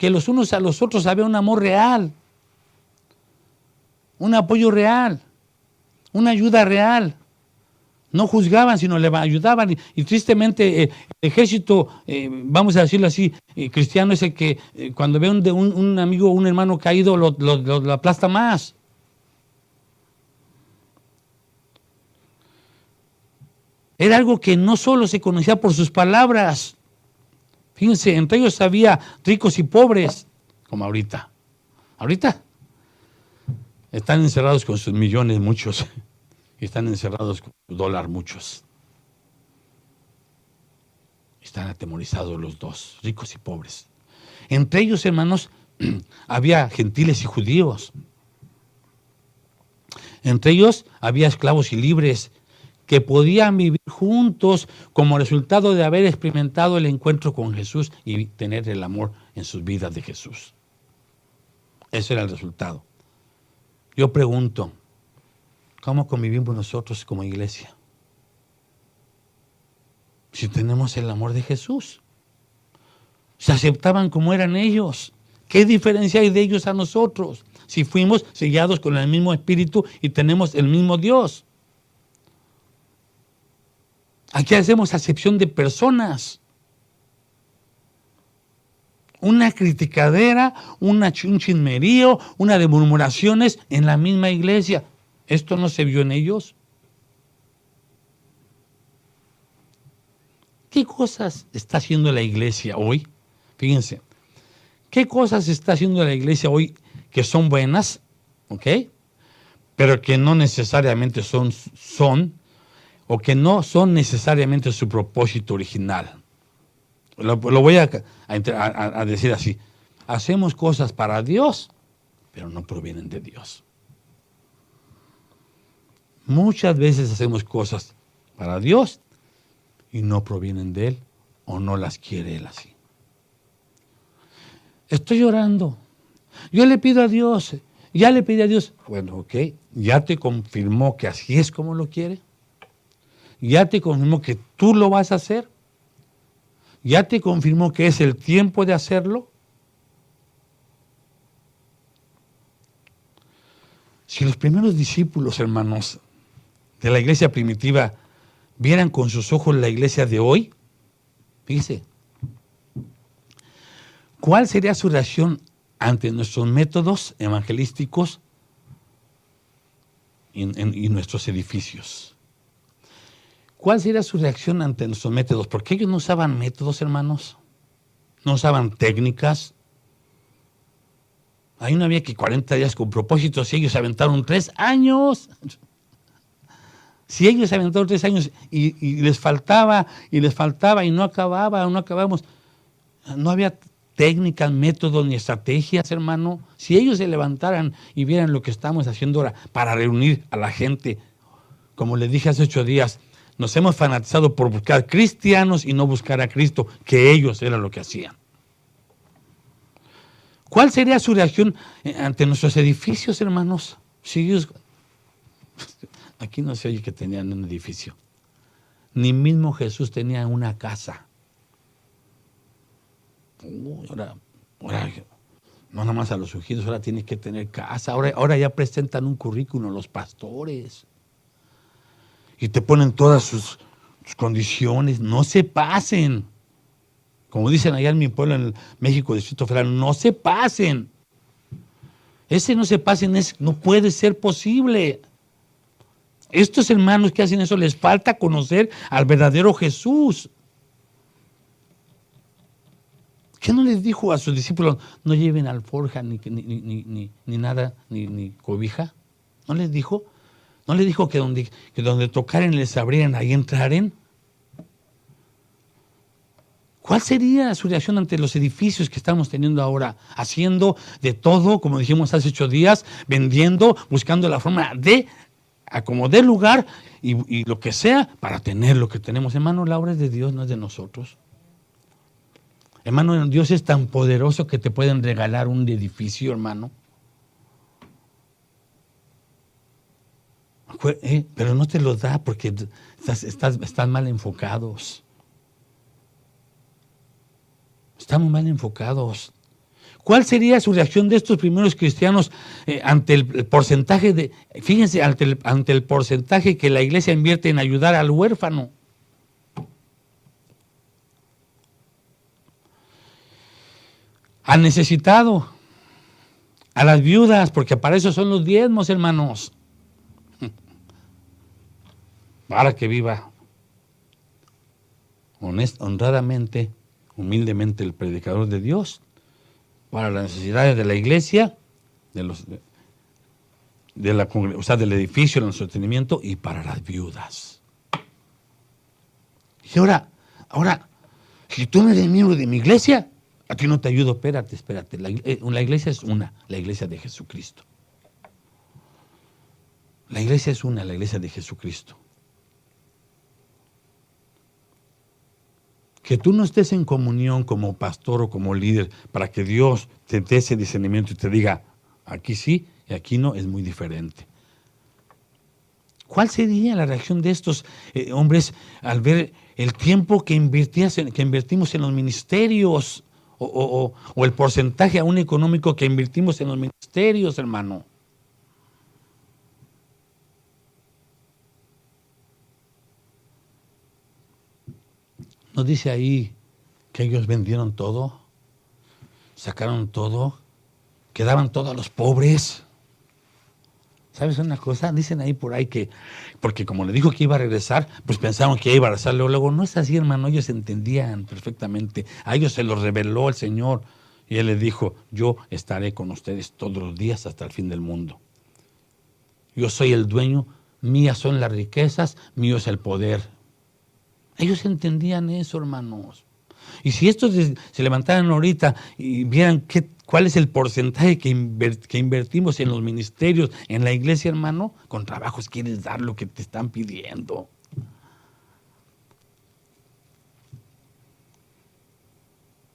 los unos a los otros había un amor real, un apoyo real, una ayuda real. No juzgaban, sino le ayudaban. Y tristemente el ejército, vamos a decirlo así, cristiano es el que cuando ve un amigo o un hermano caído lo aplasta más. Era algo que no solo se conocía por sus palabras. Fíjense, entre ellos había ricos y pobres, como ahorita. Ahorita están encerrados con sus millones muchos, y están encerrados con su dólar muchos. Están atemorizados los dos, ricos y pobres. Entre ellos, hermanos, había gentiles y judíos. Entre ellos había esclavos y libres, que podían vivir juntos como resultado de haber experimentado el encuentro con Jesús y tener el amor en sus vidas de Jesús. Ese era el resultado. Yo pregunto, ¿cómo convivimos nosotros como iglesia? Si tenemos el amor de Jesús. Se aceptaban como eran ellos. ¿Qué diferencia hay de ellos a nosotros? Si fuimos sellados con el mismo Espíritu y tenemos el mismo Dios. Aquí hacemos acepción de personas. Una criticadera, un chismerío, una de murmuraciones en la misma iglesia. ¿Esto no se vio en ellos? ¿Qué cosas está haciendo la iglesia hoy? Fíjense, ¿qué cosas está haciendo la iglesia hoy que son buenas? ¿Ok? Pero que no necesariamente son o que no son necesariamente su propósito original. Lo voy a decir así. Hacemos cosas para Dios, pero no provienen de Dios. Muchas veces hacemos cosas para Dios y no provienen de Él, o no las quiere Él así. Estoy orando. Yo le pido a Dios. Ya le pedí a Dios. Bueno, ok. ¿Ya te confirmó que así es como lo quiere? ¿Ya te confirmó que tú lo vas a hacer? ¿Ya te confirmó que es el tiempo de hacerlo? Si los primeros discípulos, hermanos, de la iglesia primitiva vieran con sus ojos la iglesia de hoy, fíjense, ¿cuál sería su reacción ante nuestros métodos evangelísticos y nuestros edificios? ¿Cuál sería su reacción ante nuestros métodos? Porque ellos no usaban métodos, hermanos. No usaban técnicas. Ahí no había que 40 días con propósitos. Si ellos aventaron 3 años. Si ellos aventaron 3 años y les faltaba y no acabamos. No había técnicas, métodos ni estrategias, hermano. Si ellos se levantaran y vieran lo que estamos haciendo ahora para reunir a la gente, como les dije hace 8 días, nos hemos fanatizado por buscar cristianos y no buscar a Cristo, que ellos era lo que hacían. ¿Cuál sería su reacción ante nuestros edificios, hermanos? Si ellos, aquí no se oye que tenían un edificio. Ni mismo Jesús tenía una casa. Ahora, No nada más a los ungidos, ahora tiene que tener casa. Ahora ya presentan un currículum los pastores. Y te ponen todas sus condiciones. No se pasen. Como dicen allá en mi pueblo, en México, Distrito Federal, no se pasen. Ese no se pasen, no puede ser posible. Estos hermanos que hacen eso les falta conocer al verdadero Jesús. ¿Qué no les dijo a sus discípulos? No lleven alforja ni nada, ni cobija. ¿No les dijo? ¿No les dijo que donde tocaren les abrieran, ahí entraren? ¿Cuál sería su reacción ante los edificios que estamos teniendo ahora? Haciendo de todo, como dijimos hace 8 días, vendiendo, buscando la forma de acomodar lugar y lo que sea para tener lo que tenemos. Hermano, la obra es de Dios, no es de nosotros. Hermano, Dios es tan poderoso que te pueden regalar un edificio, hermano. Pero no te lo da porque están mal enfocados. Estamos mal enfocados. ¿Cuál sería su reacción de estos primeros cristianos ante el porcentaje fíjense, ante el porcentaje que la iglesia invierte en ayudar al huérfano? Al necesitado, a las viudas, porque para eso son los diezmos, hermanos. Para que viva honradamente, humildemente el predicador de Dios, para las necesidades de la iglesia, del edificio, del sostenimiento y para las viudas. Y ahora, si tú no eres miembro de mi iglesia, a ti no te ayudo, espérate. La iglesia es una, la iglesia de Jesucristo. La iglesia es una, la iglesia de Jesucristo. Que tú no estés en comunión como pastor o como líder para que Dios te dé ese discernimiento y te diga, aquí sí y aquí no, es muy diferente. ¿Cuál sería la reacción de estos hombres al ver el tiempo que invertimos en los ministerios o el porcentaje aún económico que invertimos en los ministerios, hermano? ¿No dice ahí que ellos vendieron todo? Sacaron todo, quedaban todos los pobres. ¿Sabes una cosa? Dicen ahí por ahí que, porque como le dijo que iba a regresar, pues pensaron que iba a regresar luego. No es así, hermano, ellos entendían perfectamente. A ellos se los reveló el Señor y Él les dijo, yo estaré con ustedes todos los días hasta el fin del mundo. Yo soy el dueño, mías son las riquezas, mío es el poder. Ellos entendían eso, hermanos. Y si estos se levantaran ahorita y vieran cuál es el porcentaje que invertimos en los ministerios, en la iglesia, hermano, con trabajos quieres dar lo que te están pidiendo.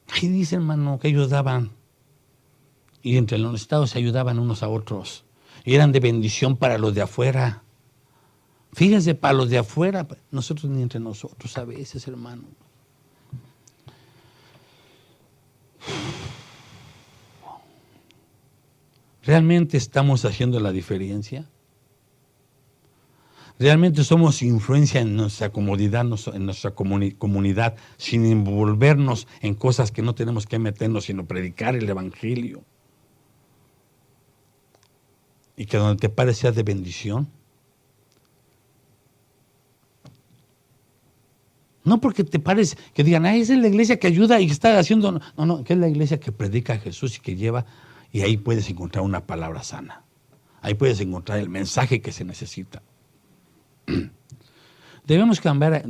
Ahí dice, hermano, que ellos daban. Y entre los estados se ayudaban unos a otros. Y eran de bendición para los de afuera. Fíjense, para los de afuera, nosotros ni entre nosotros a veces, hermano. ¿Realmente estamos haciendo la diferencia? ¿Realmente somos influencia en nuestra comodidad, en nuestra comunidad, sin envolvernos en cosas que no tenemos que meternos, sino predicar el Evangelio? Y que donde te pares sea de bendición. No porque te pares, que digan, esa es la iglesia que ayuda y que está haciendo. No, que es la iglesia que predica a Jesús y que lleva, y ahí puedes encontrar una palabra sana. Ahí puedes encontrar el mensaje que se necesita. Debemos cambiar,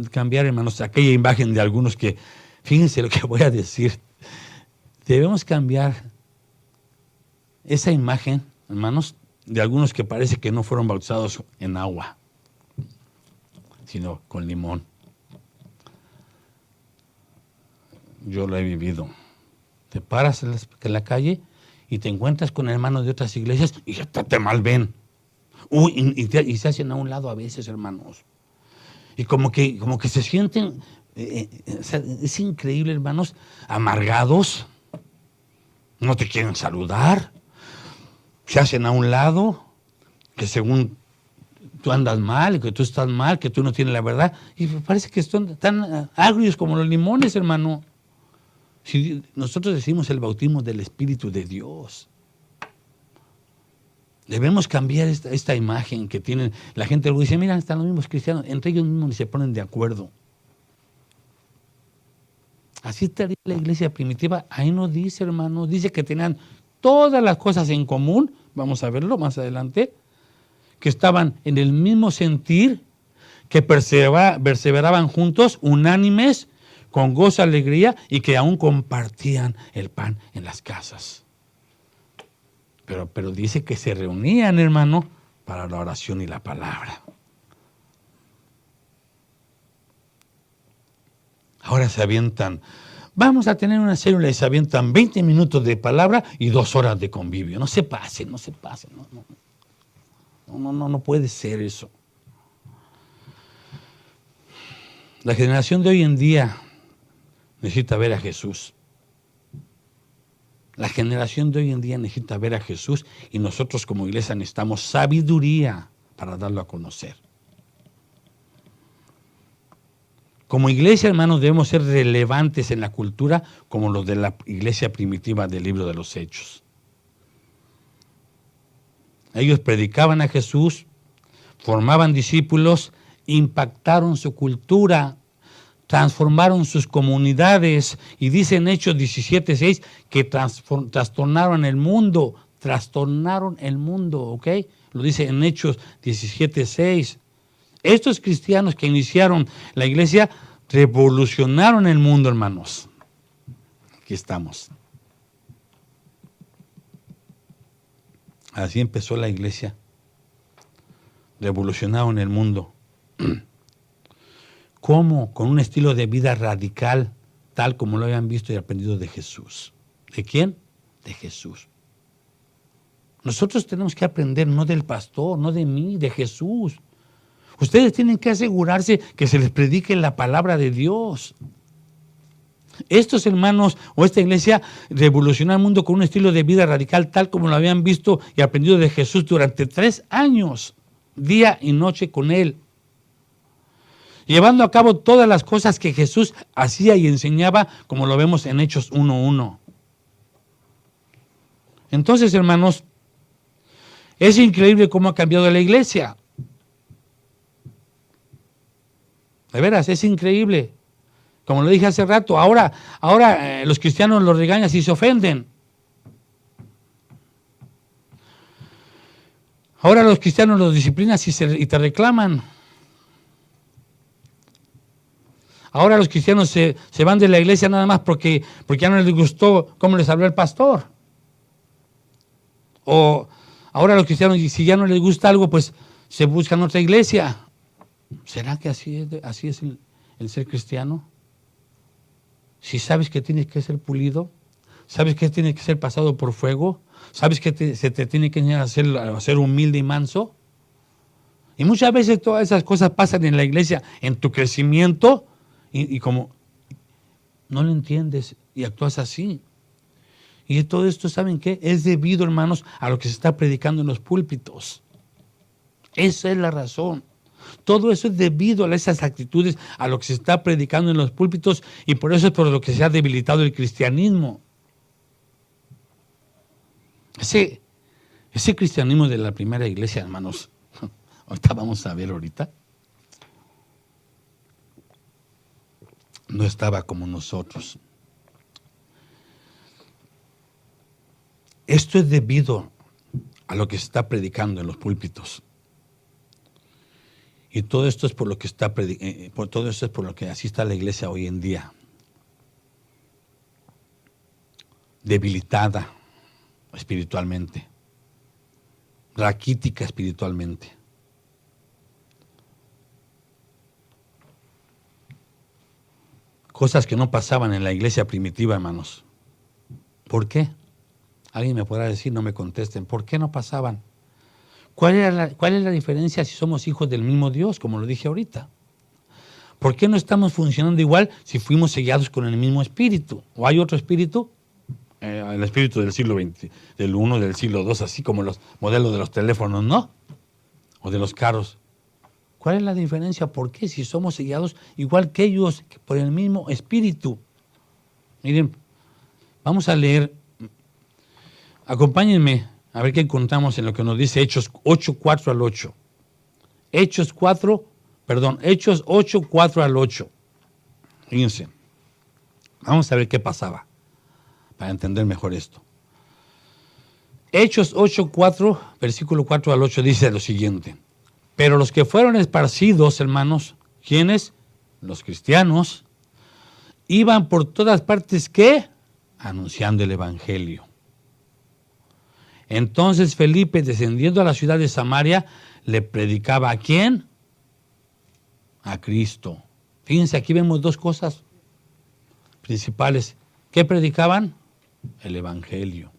hermanos, aquella imagen de algunos que, fíjense lo que voy a decir, debemos cambiar esa imagen, hermanos, de algunos que parece que no fueron bautizados en agua, sino con limón. Yo lo he vivido. Te paras en la calle y te encuentras con hermanos de otras iglesias y ya te mal ven. Y se hacen a un lado a veces, hermanos. Y como que se sienten, es increíble, hermanos, amargados. no te quieren saludar, se hacen a un lado, que según tú andas mal, que tú estás mal, que tú no tienes la verdad. Y parece que son tan agrios como los limones, hermano. Si nosotros decimos el bautismo del Espíritu de Dios, debemos cambiar esta imagen que tienen. La gente luego dice, mira, están los mismos cristianos, entre ellos mismos ni se ponen de acuerdo. Así estaría la iglesia primitiva. Ahí no dice, hermano, dice que tenían todas las cosas en común, vamos a verlo más adelante, que estaban en el mismo sentir, que perseveraban juntos, unánimes, con gozo, alegría, y que aún compartían el pan en las casas. Pero dice que se reunían, hermano, para la oración y la palabra. Ahora se avientan, vamos a tener una célula y se avientan 20 minutos de palabra y 2 horas de convivio. No se pasen. No puede ser eso. La generación de hoy en día necesita ver a Jesús. La generación de hoy en día necesita ver a Jesús y nosotros como iglesia necesitamos sabiduría para darlo a conocer. Como iglesia, hermanos, debemos ser relevantes en la cultura como los de la iglesia primitiva del libro de los Hechos. Ellos predicaban a Jesús, formaban discípulos, impactaron su cultura, transformaron sus comunidades y dice en Hechos 17:6 que trastornaron el mundo, ¿ok? Lo dice en Hechos 17:6. Estos cristianos que iniciaron la iglesia revolucionaron el mundo, hermanos. Aquí estamos. Así empezó la iglesia. Revolucionaron el mundo. ¿Cómo? Con un estilo de vida radical, tal como lo habían visto y aprendido de Jesús. ¿De quién? De Jesús. Nosotros tenemos que aprender no del pastor, no de mí, de Jesús. Ustedes tienen que asegurarse que se les predique la palabra de Dios. Estos hermanos o esta iglesia revolucionó el mundo con un estilo de vida radical tal como lo habían visto y aprendido de Jesús durante 3 años, día y noche con Él, llevando a cabo todas las cosas que Jesús hacía y enseñaba, como lo vemos en Hechos 1:1. Entonces, hermanos, es increíble cómo ha cambiado la iglesia. De veras, es increíble. Como lo dije hace rato, ahora los cristianos los regañan si se ofenden. Ahora los cristianos los disciplinan y te reclaman. Ahora los cristianos se van de la iglesia nada más porque ya no les gustó cómo les habló el pastor. O ahora los cristianos, si ya no les gusta algo, pues se buscan otra iglesia. ¿Será que así es el ser cristiano? Si sabes que tienes que ser pulido, sabes que tienes que ser pasado por fuego, sabes que se te tiene que enseñar a ser humilde y manso. Y muchas veces todas esas cosas pasan en la iglesia, en tu crecimiento, y como no lo entiendes y actúas así. Y todo esto, ¿saben qué? Es debido, hermanos, a lo que se está predicando en los púlpitos. Esa es la razón. Todo eso es debido a esas actitudes, a lo que se está predicando en los púlpitos, y por eso es por lo que se ha debilitado el cristianismo. Ese cristianismo de la primera iglesia, hermanos, ahorita vamos a ver no estaba como nosotros. Esto es debido a lo que se está predicando en los púlpitos. Y todo esto es por lo que así está la iglesia hoy en día. Debilitada espiritualmente. Raquítica espiritualmente. Cosas que no pasaban en la iglesia primitiva, hermanos. ¿Por qué? Alguien me podrá decir, no me contesten. ¿Por qué no pasaban? ¿Cuál es la diferencia si somos hijos del mismo Dios, como lo dije ahorita? ¿Por qué no estamos funcionando igual si fuimos sellados con el mismo espíritu? ¿O hay otro espíritu? el espíritu del siglo XX, del 1, del siglo II, así como los modelos de los teléfonos, ¿no? O de los carros. ¿Cuál es la diferencia? ¿Por qué? Si somos sellados igual que ellos, por el mismo espíritu. Miren, vamos a leer, acompáñenme a ver qué encontramos en lo que nos dice Hechos 8, 4 al 8. Hechos 8, 4 al 8. Fíjense, vamos a ver qué pasaba para entender mejor esto. Hechos 8, 4, versículo 4 al 8 dice lo siguiente. Pero los que fueron esparcidos, hermanos, ¿quiénes? Los cristianos, iban por todas partes, ¿qué? Anunciando el evangelio. Entonces Felipe, descendiendo a la ciudad de Samaria, le predicaba ¿a quién? A Cristo. Fíjense, aquí vemos dos cosas principales. ¿Qué predicaban? El evangelio.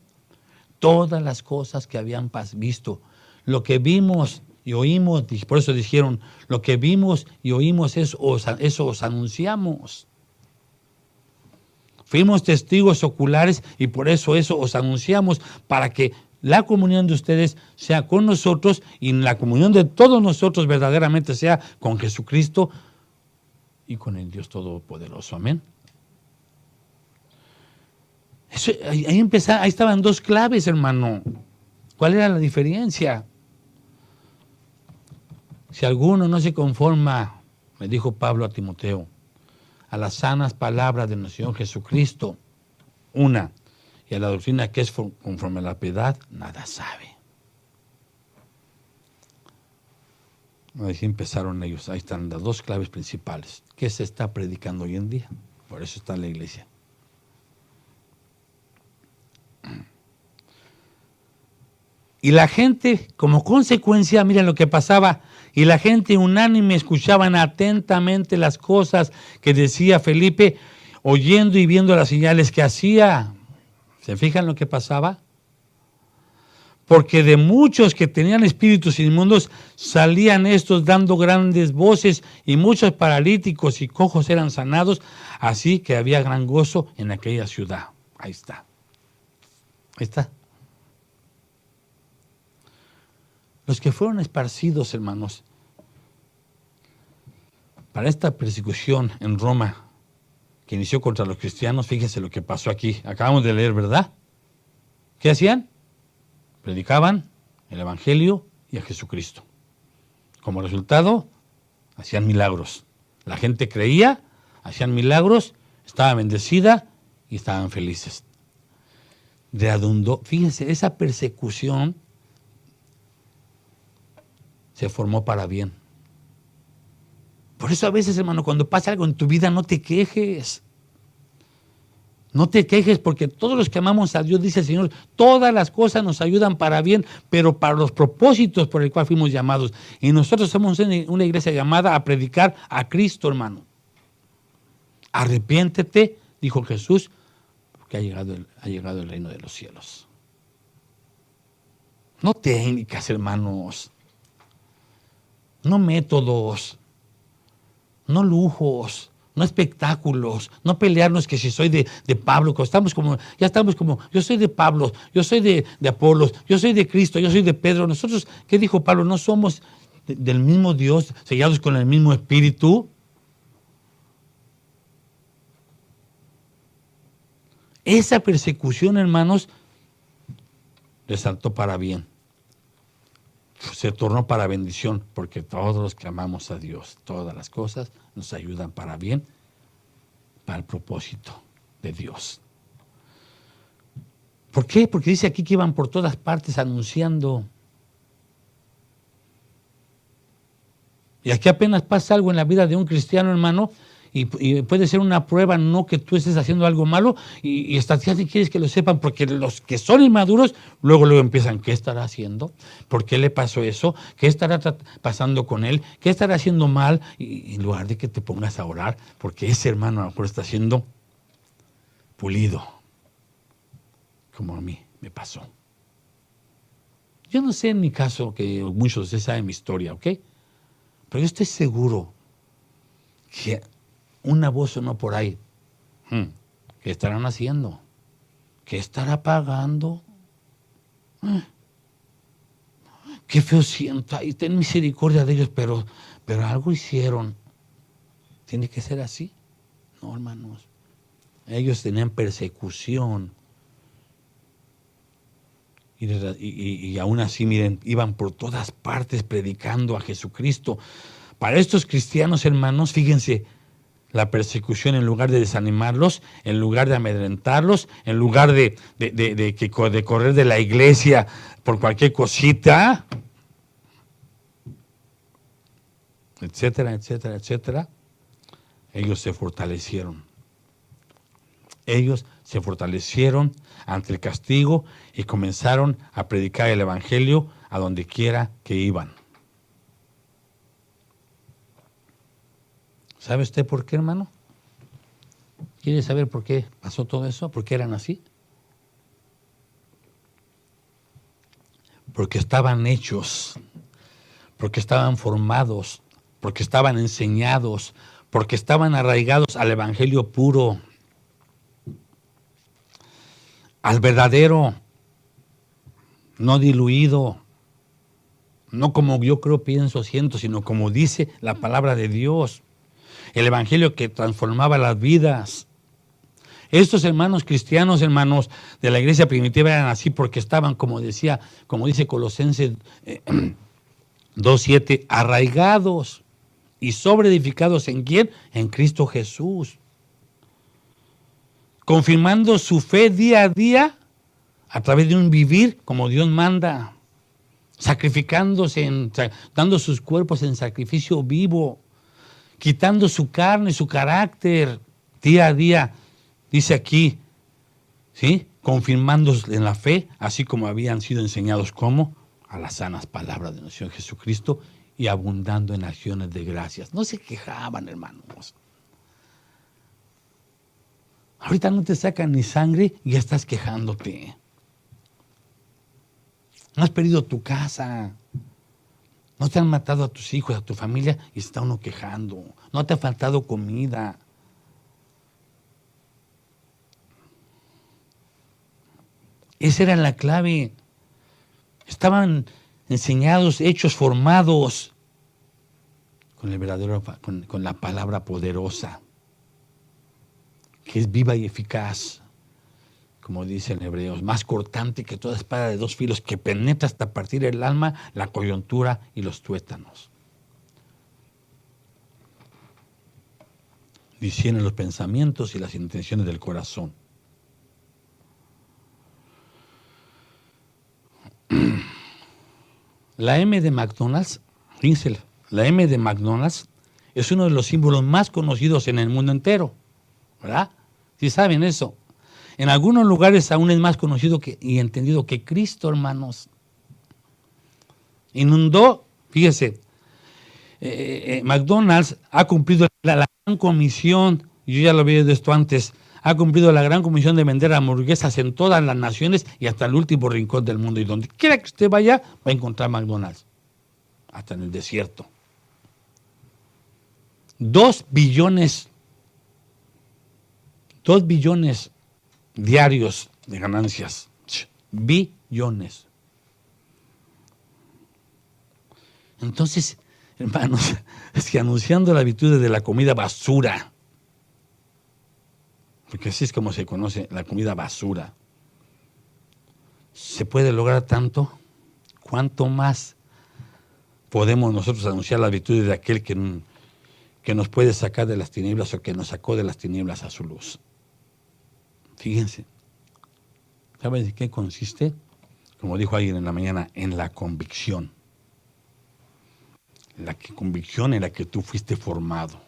Todas las cosas que habían visto, lo que vimos y oímos, por eso dijeron, lo que vimos y oímos, eso os anunciamos. Fuimos testigos oculares y por eso os anunciamos, para que la comunión de ustedes sea con nosotros y la comunión de todos nosotros verdaderamente sea con Jesucristo y con el Dios Todopoderoso. Amén. Ahí estaban dos claves, hermano. ¿Cuál era la diferencia? Si alguno no se conforma, me dijo Pablo a Timoteo, a las sanas palabras de nuestro Señor Jesucristo, una, y a la doctrina que es conforme a la piedad, nada sabe. Ahí empezaron ellos. Ahí están las dos claves principales. ¿Qué se está predicando hoy en día? Por eso está la iglesia. Y la gente, como consecuencia, miren lo que pasaba, y la gente unánime escuchaban atentamente las cosas que decía Felipe, oyendo y viendo las señales que hacía. ¿Se fijan lo que pasaba? Porque de muchos que tenían espíritus inmundos salían estos dando grandes voces, y muchos paralíticos y cojos eran sanados, así que había gran gozo en aquella ciudad. Ahí está. Ahí está. Los que fueron esparcidos, hermanos, para esta persecución en Roma que inició contra los cristianos, fíjense lo que pasó aquí. Acabamos de leer, ¿verdad? ¿Qué hacían? Predicaban el evangelio y a Jesucristo. Como resultado, hacían milagros. La gente creía, hacían milagros, estaba bendecida y estaban felices. Redundó, fíjense, esa persecución se formó para bien. Por eso a veces, hermano, cuando pasa algo en tu vida, no te quejes. No te quejes, porque todos los que amamos a Dios, dice el Señor, todas las cosas nos ayudan para bien, pero para los propósitos por el cual fuimos llamados. Y nosotros somos una iglesia llamada a predicar a Cristo, hermano. Arrepiéntete, dijo Jesús, porque ha llegado el reino de los cielos. No técnicas, hermanos. No métodos, no lujos, no espectáculos, no pelearnos que si soy de Pablo, ya estamos como, yo soy de Pablo, yo soy de Apolos, yo soy de Cristo, yo soy de Pedro. Nosotros, ¿qué dijo Pablo? ¿No somos del mismo Dios, sellados con el mismo Espíritu? Esa persecución, hermanos, resaltó para bien. Se tornó para bendición, porque todos los que amamos a Dios, todas las cosas nos ayudan para bien, para el propósito de Dios. ¿Por qué? Porque dice aquí que iban por todas partes anunciando. Y aquí apenas pasa algo en la vida de un cristiano, hermano, y puede ser una prueba, no que tú estés haciendo algo malo, y estás y quieres que lo sepan, porque los que son inmaduros, luego empiezan, ¿qué estará haciendo? ¿Por qué le pasó eso? ¿Qué estará pasando con él? ¿Qué estará haciendo mal? Y en lugar de que te pongas a orar, porque ese hermano a lo mejor está siendo pulido, como a mí me pasó. Yo no sé en mi caso, que muchos de ustedes saben mi historia, ¿ok? Pero yo estoy seguro que una voz sonó por ahí. ¿Qué estarán haciendo? ¿Qué estará pagando? Qué feo siento. Ay, ten misericordia de ellos, pero algo hicieron. ¿Tiene que ser así? No, hermanos. Ellos tenían persecución. Y aún así, miren, iban por todas partes predicando a Jesucristo. Para estos cristianos, hermanos, fíjense, la persecución, en lugar de desanimarlos, en lugar de amedrentarlos, en lugar de correr de la iglesia por cualquier cosita, etcétera, etcétera, etcétera, ellos se fortalecieron. Ellos se fortalecieron ante el castigo y comenzaron a predicar el evangelio a donde quiera que iban. ¿Sabe usted por qué, hermano? ¿Quiere saber por qué pasó todo eso? ¿Por qué eran así? Porque estaban hechos, porque estaban formados, porque estaban enseñados, porque estaban arraigados al evangelio puro, al verdadero, no diluido, no como yo creo, pienso, siento, sino como dice la palabra de Dios. El evangelio que transformaba las vidas. Estos hermanos cristianos, hermanos de la iglesia primitiva, eran así porque estaban, como dice Colosenses 2:7, arraigados y sobreedificados ¿en quién? En Cristo Jesús. Confirmando su fe día a día a través de un vivir como Dios manda, sacrificándose, dando sus cuerpos en sacrificio vivo, quitando su carne, su carácter, día a día, dice aquí, ¿sí? Confirmándose en la fe, así como habían sido enseñados, ¿cómo? A las sanas palabras de nuestro Señor Jesucristo y abundando en acciones de gracias. No se quejaban, hermanos. Ahorita no te sacan ni sangre y ya estás quejándote. No has perdido tu casa. No te han matado a tus hijos, a tu familia y está uno quejando. No te ha faltado comida. Esa era la clave. Estaban enseñados, hechos, formados con el verdadero, con la palabra poderosa, que es viva y eficaz, como dice en Hebreos, más cortante que toda espada de dos filos, que penetra hasta partir el alma, la coyuntura y los tuétanos. Discierne los pensamientos y las intenciones del corazón. La M de McDonald's, fíjense, la M de McDonald's es uno de los símbolos más conocidos en el mundo entero, ¿verdad? ¿Sí saben eso? En algunos lugares aún es más conocido y entendido que Cristo, hermanos. Inundó, fíjese, McDonald's ha cumplido la gran comisión, yo ya lo había visto antes, ha cumplido la gran comisión de vender hamburguesas en todas las naciones y hasta el último rincón del mundo. Y donde quiera que usted vaya, va a encontrar McDonald's, hasta en el desierto. 2 billones diarios de ganancias. Billones. Entonces, hermanos, es que anunciando las virtudes de la comida basura, porque así es como se conoce la comida basura, se puede lograr tanto. ¿Cuánto más podemos nosotros anunciar las virtudes de aquel que nos puede sacar de las tinieblas o que nos sacó de las tinieblas a su luz? Fíjense, ¿saben de qué consiste? Como dijo alguien en la mañana, en la convicción. La convicción en la que tú fuiste formado.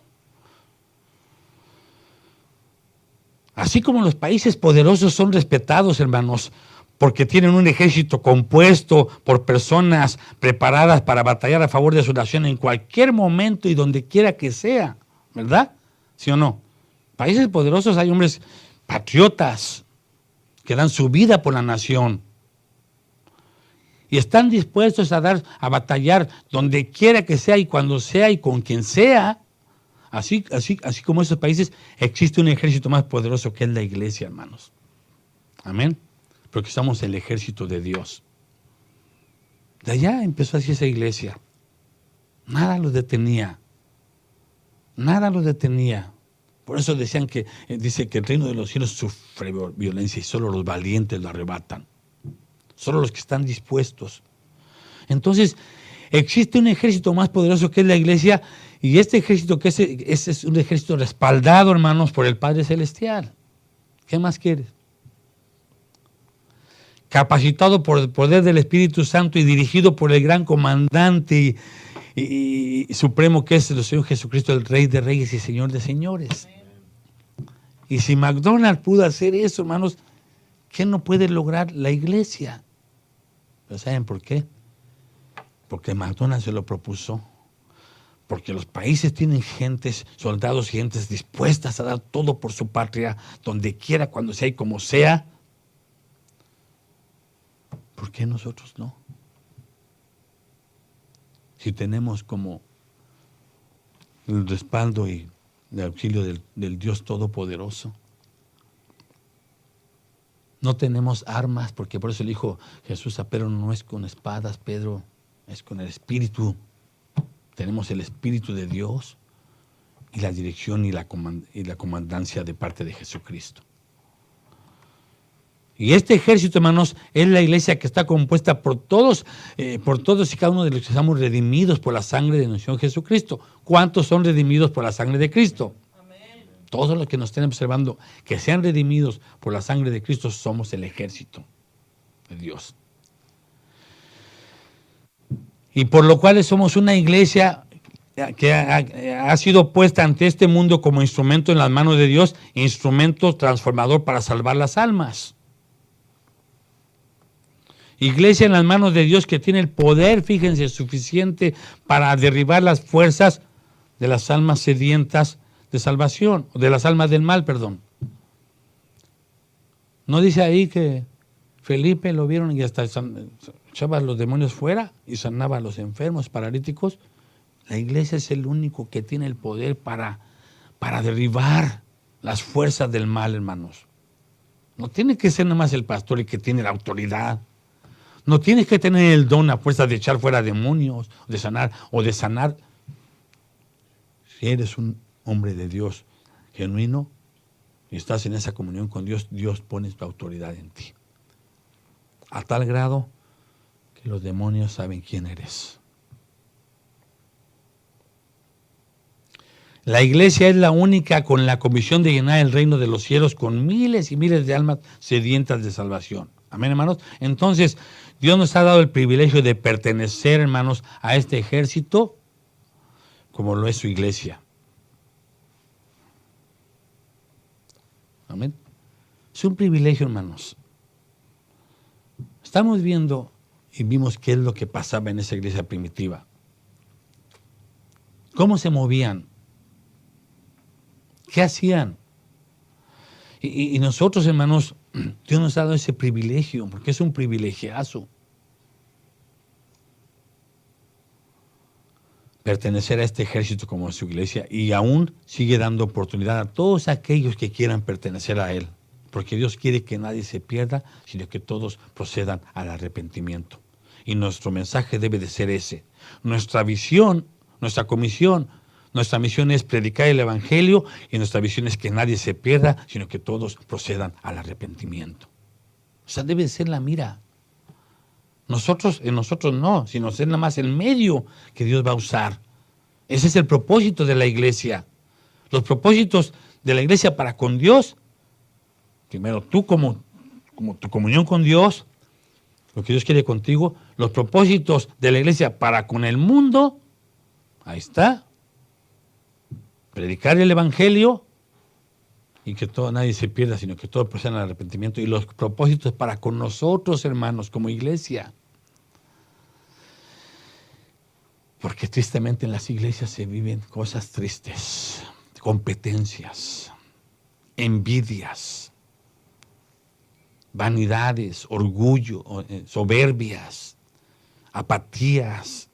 Así como los países poderosos son respetados, hermanos, porque tienen un ejército compuesto por personas preparadas para batallar a favor de su nación en cualquier momento y donde quiera que sea, ¿verdad? ¿Sí o no? Países poderosos hay hombres patriotas que dan su vida por la nación y están dispuestos a batallar donde quiera que sea y cuando sea y con quien sea. Así como esos países, existe un ejército más poderoso que es la iglesia, hermanos. Amén. Porque somos el ejército de Dios. De allá empezó así esa iglesia. Nada los detenía. Nada los detenía. Por eso decían dice que el reino de los cielos sufre violencia y solo los valientes lo arrebatan. Solo los que están dispuestos. Entonces, existe un ejército más poderoso que es la iglesia, y este ejército es un ejército respaldado, hermanos, por el Padre Celestial. ¿Qué más quieres? Capacitado por el poder del Espíritu Santo y dirigido por el gran comandante y supremo que es el Señor Jesucristo, el Rey de Reyes y Señor de Señores. Y si McDonald's pudo hacer eso, hermanos, ¿qué no puede lograr la iglesia? ¿Pero saben por qué? Porque McDonald's se lo propuso. Porque los países tienen soldados y gentes dispuestas a dar todo por su patria, donde quiera, cuando sea y como sea. ¿Por qué nosotros no? Si tenemos como el respaldo y el auxilio del Dios Todopoderoso. No tenemos armas, porque por eso le dijo Jesús a Pedro, no es con espadas, Pedro, es con el Espíritu. Tenemos el Espíritu de Dios y la dirección y la comandancia de parte de Jesucristo. Y este ejército, hermanos, es la iglesia que está compuesta por todos y cada uno de los que estamos redimidos por la sangre de nuestro Señor Jesucristo. ¿Cuántos son redimidos por la sangre de Cristo? Amén. Todos los que nos estén observando, que sean redimidos por la sangre de Cristo, somos el ejército de Dios. Y por lo cual somos una iglesia que ha sido puesta ante este mundo como instrumento en las manos de Dios, instrumento transformador para salvar las almas. Iglesia en las manos de Dios que tiene el poder, fíjense, suficiente para derribar las fuerzas de las almas sedientas de salvación, de las almas del mal, perdón. ¿No dice ahí que Felipe lo vieron y hasta echaba a los demonios fuera y sanaba a los enfermos, paralíticos? La iglesia es el único que tiene el poder para derribar las fuerzas del mal, hermanos. No tiene que ser nada más el pastor el que tiene la autoridad. No tienes que tener el don a fuerza de echar fuera demonios, de sanar. Si eres un hombre de Dios genuino y estás en esa comunión con Dios, Dios pone su autoridad en ti. A tal grado que los demonios saben quién eres. La iglesia es la única con la comisión de llenar el reino de los cielos con miles y miles de almas sedientas de salvación. Amén, hermanos. Entonces, Dios nos ha dado el privilegio de pertenecer, hermanos, a este ejército como lo es su iglesia. Amén. Es un privilegio, hermanos. Estamos viendo y vimos qué es lo que pasaba en esa iglesia primitiva. ¿Cómo se movían? ¿Qué hacían? Y nosotros, hermanos, Dios nos ha dado ese privilegio, porque es un privilegiazo. Pertenecer a este ejército como su iglesia, y aún sigue dando oportunidad a todos aquellos que quieran pertenecer a Él. Porque Dios quiere que nadie se pierda, sino que todos procedan al arrepentimiento. Y nuestro mensaje debe de ser ese. Nuestra visión, nuestra comisión, nuestra misión es predicar el Evangelio, y nuestra visión es que nadie se pierda, sino que todos procedan al arrepentimiento. O sea, debe ser la mira. En nosotros no, sino ser nada más el medio que Dios va a usar. Ese es el propósito de la iglesia. Los propósitos de la iglesia para con Dios, primero tú como tu comunión con Dios, lo que Dios quiere contigo, los propósitos de la iglesia para con el mundo, ahí está. Predicar el Evangelio y que nadie se pierda, sino que todos procedan al arrepentimiento. Y los propósitos para con nosotros, hermanos, como iglesia. Porque tristemente en las iglesias se viven cosas tristes, competencias, envidias, vanidades, orgullo, soberbias, apatías.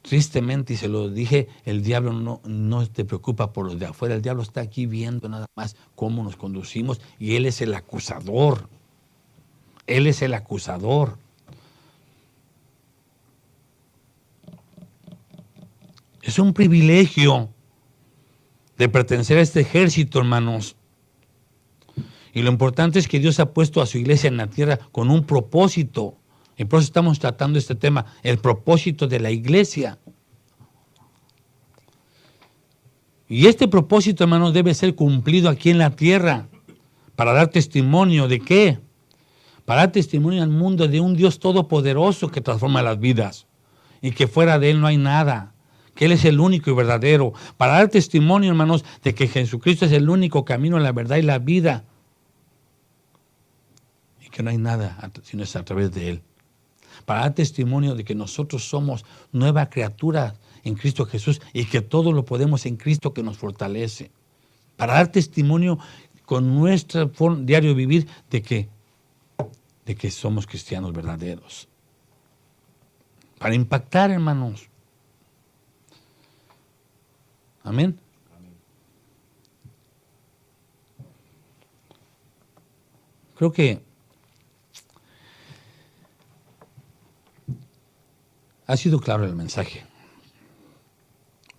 tristemente, y se lo dije, el diablo no te preocupa por los de afuera. El diablo está aquí viendo nada más cómo nos conducimos y él es el acusador. Él es el acusador. Es un privilegio de pertenecer a este ejército, hermanos. Y lo importante es que Dios ha puesto a su iglesia en la tierra con un propósito. Y por eso estamos tratando este tema, el propósito de la iglesia. Y este propósito, hermanos, debe ser cumplido aquí en la tierra. ¿Para dar testimonio de qué? Para dar testimonio al mundo de un Dios todopoderoso que transforma las vidas. Y que fuera de Él no hay nada. Que Él es el único y verdadero. Para dar testimonio, hermanos, de que Jesucristo es el único camino, la verdad y la vida. Y que no hay nada sino es a través de Él. Para dar testimonio de que nosotros somos nueva criatura en Cristo Jesús y que todo lo podemos en Cristo que nos fortalece. Para dar testimonio con nuestro diario vivir de que somos cristianos verdaderos. Para impactar, hermanos. Amén. Creo que ha sido claro el mensaje.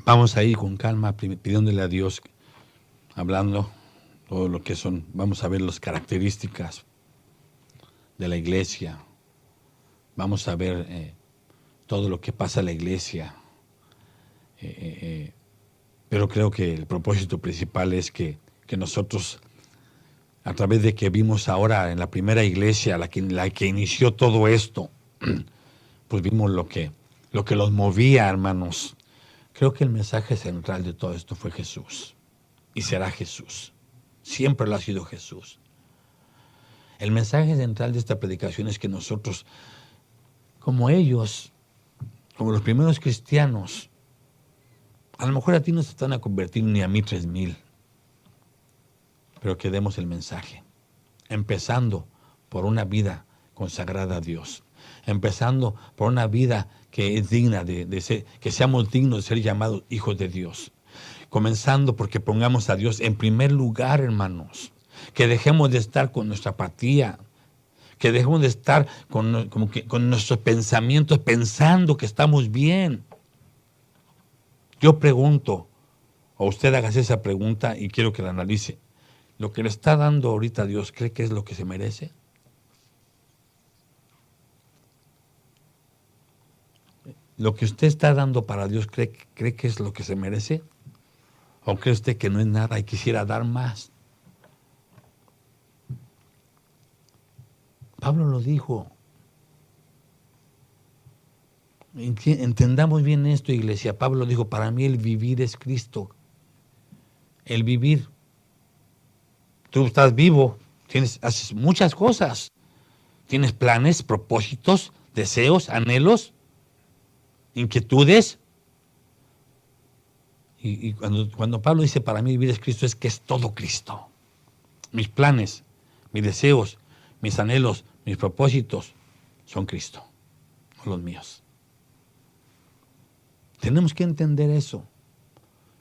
Vamos a ir con calma, pidiéndole a Dios, hablando todo lo que son. Vamos a ver las características de la iglesia. Vamos a ver todo lo que pasa en la iglesia. Pero creo que el propósito principal es que nosotros, a través de que vimos ahora en la primera iglesia, la que inició todo esto, pues vimos lo que los movía, hermanos. Creo que el mensaje central de todo esto fue Jesús. Y será Jesús. Siempre lo ha sido Jesús. El mensaje central de esta predicación es que nosotros, como ellos, como los primeros cristianos, a lo mejor a ti no se están a convertir ni a mí 3,000, pero que demos el mensaje, empezando por una vida consagrada a Dios, empezando por una vida que es digna de ser, que seamos dignos de ser llamados hijos de Dios, comenzando porque pongamos a Dios en primer lugar, hermanos, que dejemos de estar con nuestra apatía, que dejemos de estar con nuestros pensamientos pensando que estamos bien. Yo pregunto, o usted hágase esa pregunta y quiero que la analice. ¿Lo que le está dando ahorita a Dios cree que es lo que se merece? ¿Lo que usted está dando para Dios cree que es lo que se merece? ¿O cree usted que no es nada y quisiera dar más? Pablo lo dijo. Entendamos bien esto, iglesia. Pablo dijo, para mí el vivir es Cristo. El vivir. Tú estás vivo, haces muchas cosas. Tienes planes, propósitos, deseos, anhelos, inquietudes. Y cuando Pablo dice, para mí vivir es Cristo, es que es todo Cristo. Mis planes, mis deseos, mis anhelos, mis propósitos son Cristo, no los míos. Tenemos que entender eso.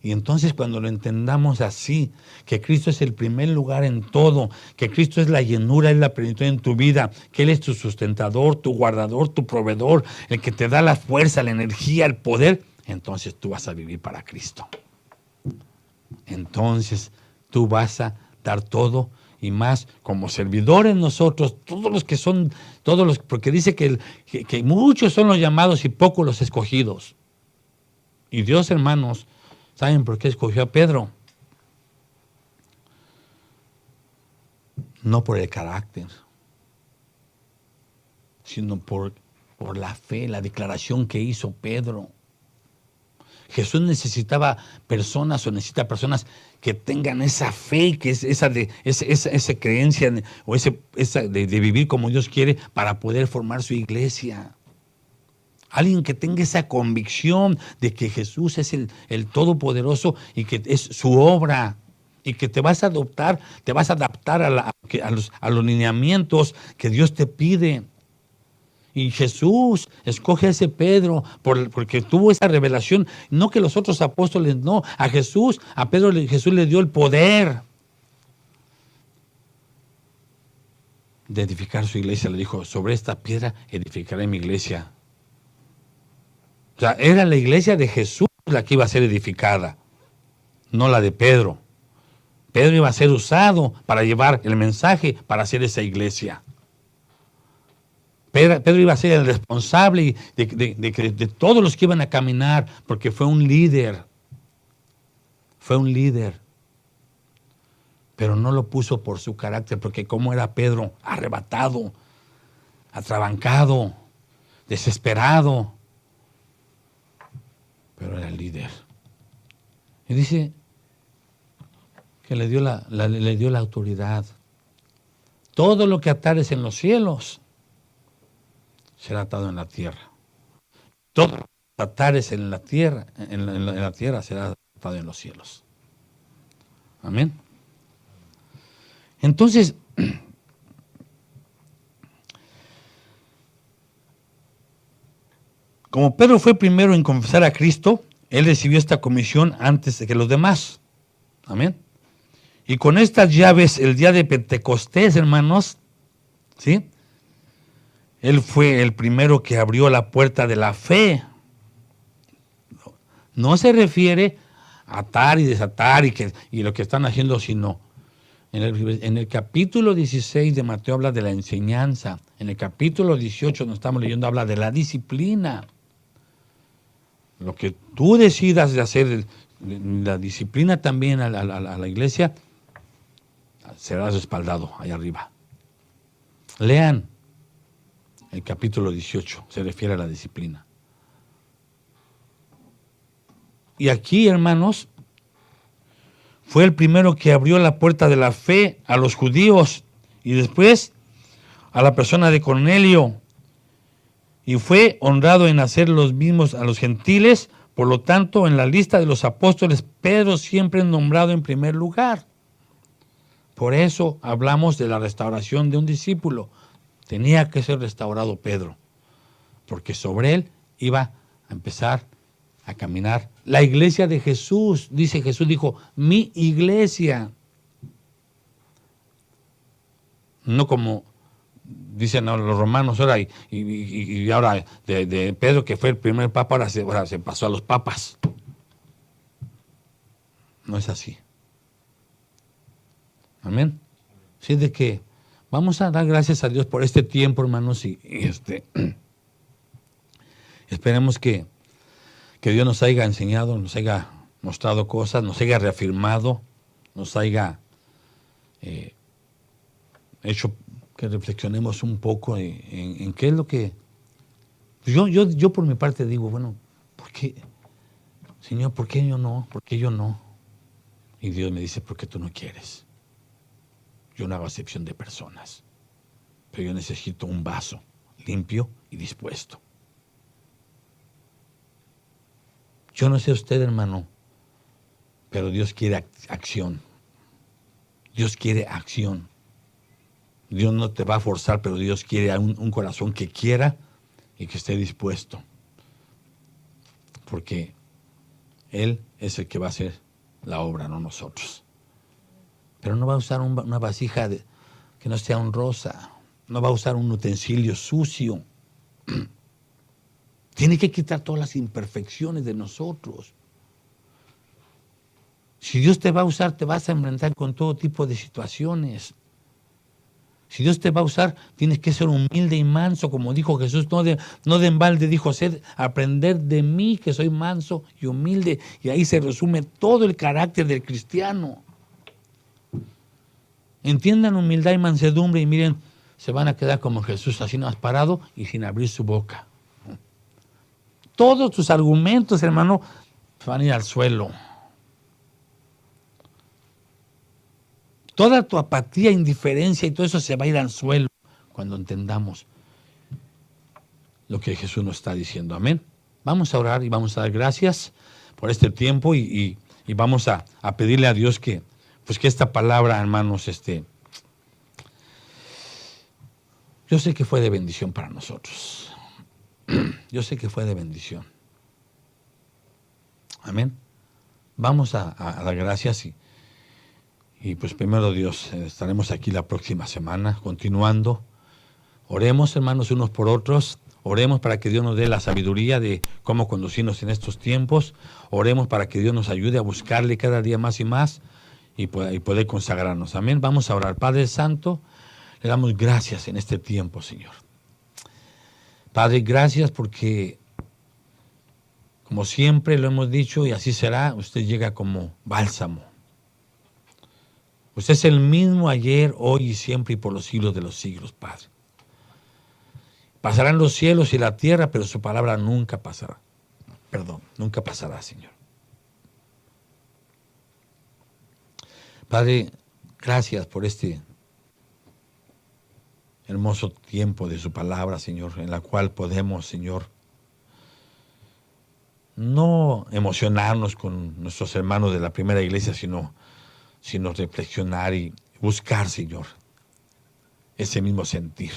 Y entonces cuando lo entendamos así, que Cristo es el primer lugar en todo, que Cristo es la llenura, es la plenitud en tu vida, que Él es tu sustentador, tu guardador, tu proveedor, el que te da la fuerza, la energía, el poder, entonces tú vas a vivir para Cristo. Entonces tú vas a dar todo y más como servidores nosotros, porque dice que muchos son los llamados y pocos los escogidos. Y Dios, hermanos, ¿saben por qué escogió a Pedro? No por el carácter, sino por la fe, la declaración que hizo Pedro. Jesús necesita personas que tengan esa fe, que es esa creencia o esa de vivir como Dios quiere para poder formar su iglesia. Alguien que tenga esa convicción de que Jesús es el Todopoderoso y que es su obra y que te vas a adaptar a los lineamientos que Dios te pide Y Jesús escoge a ese Pedro porque tuvo esa revelación. No que los otros apóstoles, no. A Jesús, a Pedro Jesús le dio el poder de edificar su iglesia. Le dijo, sobre esta piedra edificaré mi iglesia. O sea, era la iglesia de Jesús la que iba a ser edificada, no la de Pedro. Pedro iba a ser usado para llevar el mensaje, para hacer esa iglesia. Pedro iba a ser el responsable de todos los que iban a caminar, porque fue un líder. Fue un líder. Pero no lo puso por su carácter, porque como era Pedro, arrebatado, atrabancado, desesperado. Pero era el líder. Y dice que le dio la autoridad. Todo lo que atares en los cielos será atado en la tierra. Todo lo que atares en la tierra, en la tierra será atado en los cielos. Amén. Entonces, como Pedro fue primero en confesar a Cristo, él recibió esta comisión antes de que los demás. Amén. Y con estas llaves, el día de Pentecostés, hermanos, ¿sí? Él fue el primero que abrió la puerta de la fe. No se refiere a atar y desatar y lo que están haciendo, sino en el capítulo 16 de Mateo habla de la enseñanza. En el capítulo 18, donde estamos leyendo, habla de la disciplina. Lo que tú decidas de hacer, la disciplina también a la iglesia, será respaldado allá arriba. Lean el capítulo 18, se refiere a la disciplina. Y aquí, hermanos, fue el primero que abrió la puerta de la fe a los judíos y después a la persona de Cornelio. Y fue honrado en hacer los mismos a los gentiles. Por lo tanto, en la lista de los apóstoles, Pedro siempre es nombrado en primer lugar. Por eso hablamos de la restauración de un discípulo. Tenía que ser restaurado Pedro, porque sobre él iba a empezar a caminar la iglesia de Jesús. Jesús dijo, mi iglesia. No como dicen los romanos ahora, y ahora de Pedro, que fue el primer papa, ahora se pasó a los papas. No es así. Amén. Así de que vamos a dar gracias a Dios por este tiempo, hermanos, y esperemos que Dios nos haya enseñado, nos haya mostrado cosas, nos haya reafirmado, nos haya hecho que reflexionemos un poco en qué es lo que... Yo por mi parte digo, bueno, ¿por qué? Señor, ¿por qué yo no? ¿Por qué yo no? Y Dios me dice, ¿por qué tú no quieres? Yo no hago acepción de personas, pero yo necesito un vaso limpio y dispuesto. Yo no sé usted, hermano, pero Dios quiere acción. Dios quiere acción. Dios no te va a forzar, pero Dios quiere un corazón que quiera y que esté dispuesto. Porque Él es el que va a hacer la obra, no nosotros. Pero no va a usar una vasija que no sea honrosa. No va a usar un utensilio sucio. Tiene que quitar todas las imperfecciones de nosotros. Si Dios te va a usar, te vas a enfrentar con todo tipo de situaciones. Si Dios te va a usar, tienes que ser humilde y manso, como dijo Jesús. No de embalde dijo, aprender de mí, que soy manso y humilde. Y ahí se resume todo el carácter del cristiano. Entiendan humildad y mansedumbre y miren, se van a quedar como Jesús, así nomás parado y sin abrir su boca. Todos tus argumentos, hermano, van a ir al suelo. Toda tu apatía, indiferencia y todo eso se va a ir al suelo cuando entendamos lo que Jesús nos está diciendo. Amén. Vamos a orar y vamos a dar gracias por este tiempo y vamos a pedirle a Dios que esta palabra, hermanos, yo Yo sé que fue de bendición para nosotros. Yo sé que fue de bendición. Amén. Vamos a dar gracias y pues primero Dios, estaremos aquí la próxima semana continuando. Oremos, hermanos, unos por otros. Oremos para que Dios nos dé la sabiduría de cómo conducirnos en estos tiempos. Oremos para que Dios nos ayude a buscarle cada día más y más y poder consagrarnos. Amén. Vamos a orar. Padre Santo, le damos gracias en este tiempo, Señor. Padre, gracias porque, como siempre lo hemos dicho y así será, usted llega como bálsamo. Usted es el mismo ayer, hoy y siempre y por los siglos de los siglos, Padre. Pasarán los cielos y la tierra, pero su palabra nunca pasará. Nunca pasará, Señor. Padre, gracias por este hermoso tiempo de su palabra, Señor, en la cual podemos, Señor, no emocionarnos con nuestros hermanos de la primera iglesia, sino reflexionar y buscar, Señor, ese mismo sentir.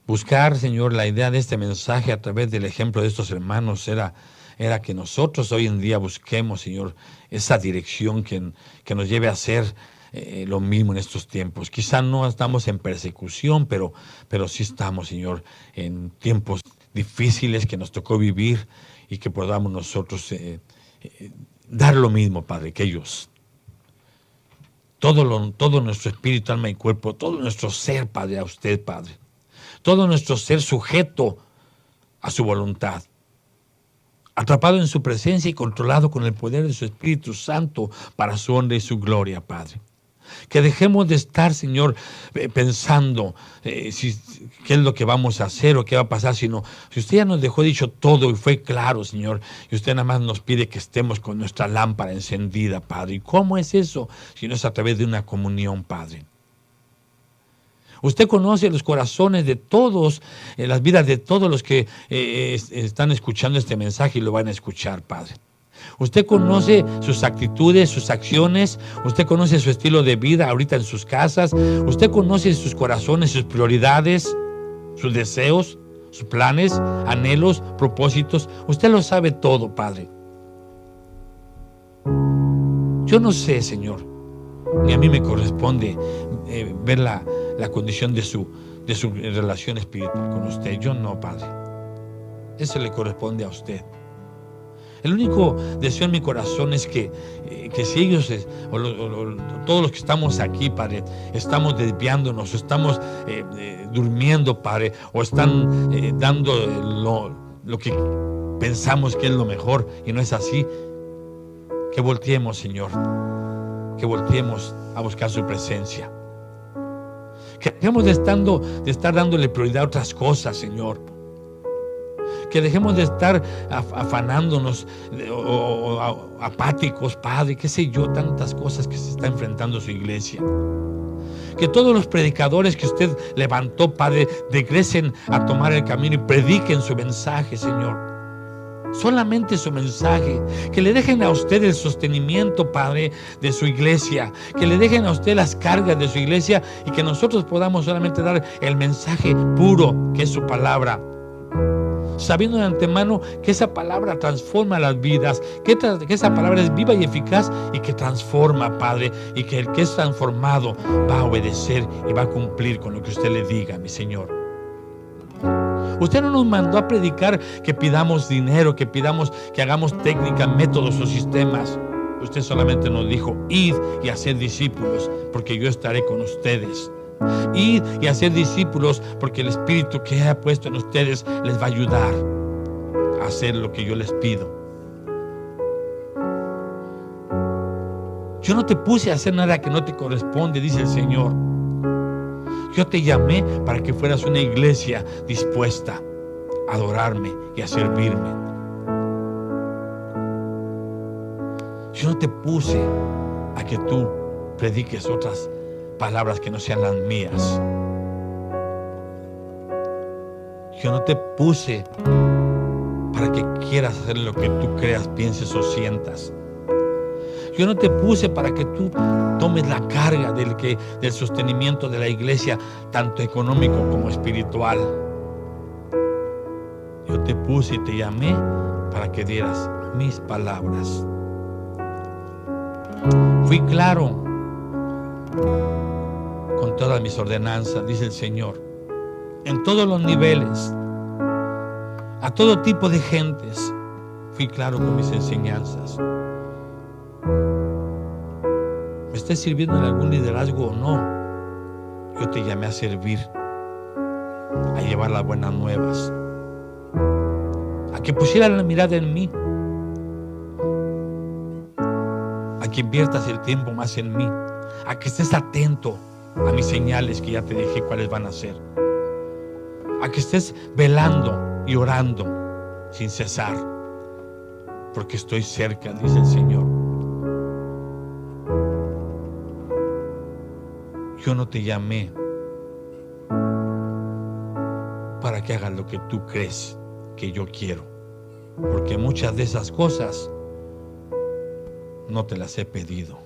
Buscar, Señor, la idea de este mensaje a través del ejemplo de estos hermanos era que nosotros hoy en día busquemos, Señor, esa dirección que nos lleve a hacer lo mismo en estos tiempos. Quizá no estamos en persecución, pero sí estamos, Señor, en tiempos difíciles que nos tocó vivir y que podamos nosotros dar lo mismo, Padre, que ellos. Todo nuestro espíritu, alma y cuerpo, todo nuestro ser, Padre, a usted, Padre. Todo nuestro ser sujeto a su voluntad. Atrapado en su presencia y controlado con el poder de su Espíritu Santo para su honra y su gloria, Padre. Que dejemos de estar, Señor, pensando qué es lo que vamos a hacer o qué va a pasar, sino si usted ya nos dejó dicho todo y fue claro, Señor, y usted nada más nos pide que estemos con nuestra lámpara encendida, Padre. ¿Y cómo es eso? Si no es a través de una comunión, Padre. Usted conoce los corazones de todos, las vidas de todos los que están escuchando este mensaje y lo van a escuchar, Padre. Usted conoce sus actitudes, sus acciones, usted conoce su estilo de vida ahorita en sus casas, usted conoce sus corazones, sus prioridades, sus deseos, sus planes, anhelos, propósitos. Usted lo sabe todo, Padre. Yo no sé, Señor, ni a mí me corresponde ver la condición de su relación espiritual con usted. Yo no, Padre. Eso le corresponde a usted. El único deseo en mi corazón es que si ellos, todos los que estamos aquí, Padre, estamos desviándonos, o estamos durmiendo, Padre, o están dando lo que pensamos que es lo mejor y no es así, que volteemos, Señor, que volteemos a buscar su presencia. Que dejemos de estar dándole prioridad a otras cosas, Señor. Que dejemos de estar afanándonos o apáticos, Padre, qué sé yo, tantas cosas que se está enfrentando su iglesia. Que todos los predicadores que usted levantó, Padre, regresen a tomar el camino y prediquen su mensaje, Señor. Solamente su mensaje. Que le dejen a usted el sostenimiento, Padre, de su iglesia. Que le dejen a usted las cargas de su iglesia y que nosotros podamos solamente dar el mensaje puro, que es su palabra. Sabiendo de antemano que esa palabra transforma las vidas, que esa palabra es viva y eficaz y que transforma, Padre, y que el que es transformado va a obedecer y va a cumplir con lo que usted le diga, mi Señor. Usted no nos mandó a predicar que pidamos dinero, que hagamos técnicas, métodos o sistemas. Usted solamente nos dijo, id y haced discípulos, porque yo estaré con ustedes. Id y hacer discípulos porque el Espíritu que ha puesto en ustedes les va a ayudar a hacer lo que yo les pido. Yo no te puse a hacer nada que no te corresponde, dice el Señor. Yo te llamé para que fueras una iglesia dispuesta a adorarme y a servirme. Yo no te puse a que tú prediques otras palabras que no sean las mías. Yo no te puse para que quieras hacer lo que tú creas, pienses o sientas. Yo no te puse para que tú tomes la carga del sostenimiento de la iglesia, tanto económico como espiritual. Yo te puse y te llamé para que dieras mis palabras. Fui claro con todas mis ordenanzas, dice el Señor, en todos los niveles, a todo tipo de gentes. Fui claro con mis enseñanzas. ¿Me estés sirviendo en algún liderazgo o no? Yo te llamé a servir, a llevar las buenas nuevas, a que pusieras la mirada en mí, a que inviertas el tiempo más en mí, a que estés atento a mis señales que ya te dije cuáles van a ser, a que estés velando y orando sin cesar, porque estoy cerca, dice el Señor. Yo no te llamé para que hagas lo que tú crees que yo quiero, porque muchas de esas cosas no te las he pedido.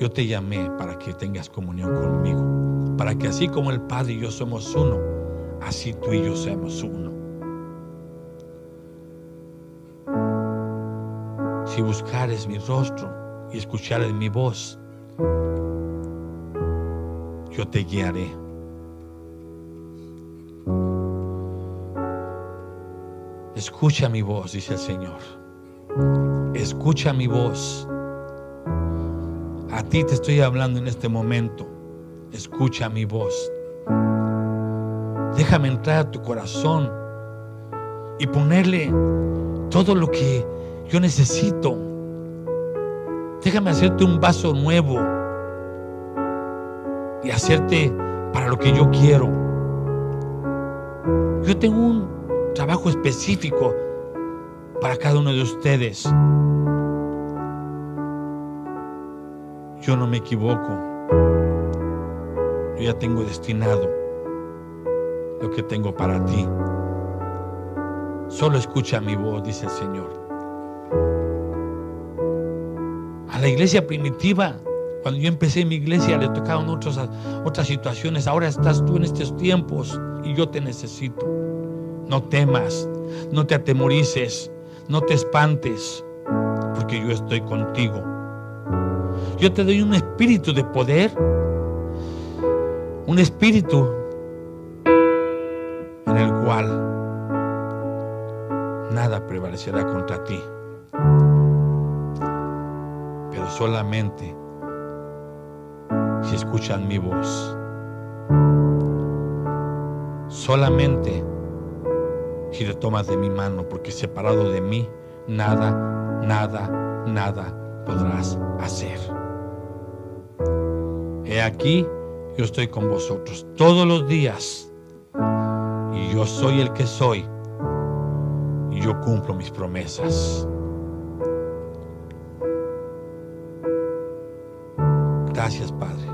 Yo te llamé para que tengas comunión conmigo, para que así como el Padre y yo somos uno, así tú y yo seamos uno. Si buscares mi rostro y escuchares mi voz, yo te guiaré. Escucha mi voz, dice el Señor. Escucha mi voz. A ti te estoy hablando en este momento. Escucha mi voz. Déjame entrar a tu corazón y ponerle todo lo que yo necesito. Déjame hacerte un vaso nuevo y hacerte para lo que yo quiero. Yo tengo un trabajo específico para cada uno de ustedes. Yo no me equivoco. Yo ya tengo destinado lo que tengo para ti. Solo escucha mi voz, dice el Señor. A la iglesia primitiva, cuando yo empecé mi iglesia, le tocaban otras situaciones. Ahora estás tú en estos tiempos y yo te necesito. No temas, no te atemorices, no te espantes, porque yo estoy contigo. Yo te doy un espíritu de poder, un espíritu en el cual nada prevalecerá contra ti, pero solamente si escuchan mi voz, solamente si te tomas de mi mano, porque separado de mí nada podrás hacer. He aquí, yo estoy con vosotros todos los días, y yo soy el que soy, y yo cumplo mis promesas. Gracias, Padre.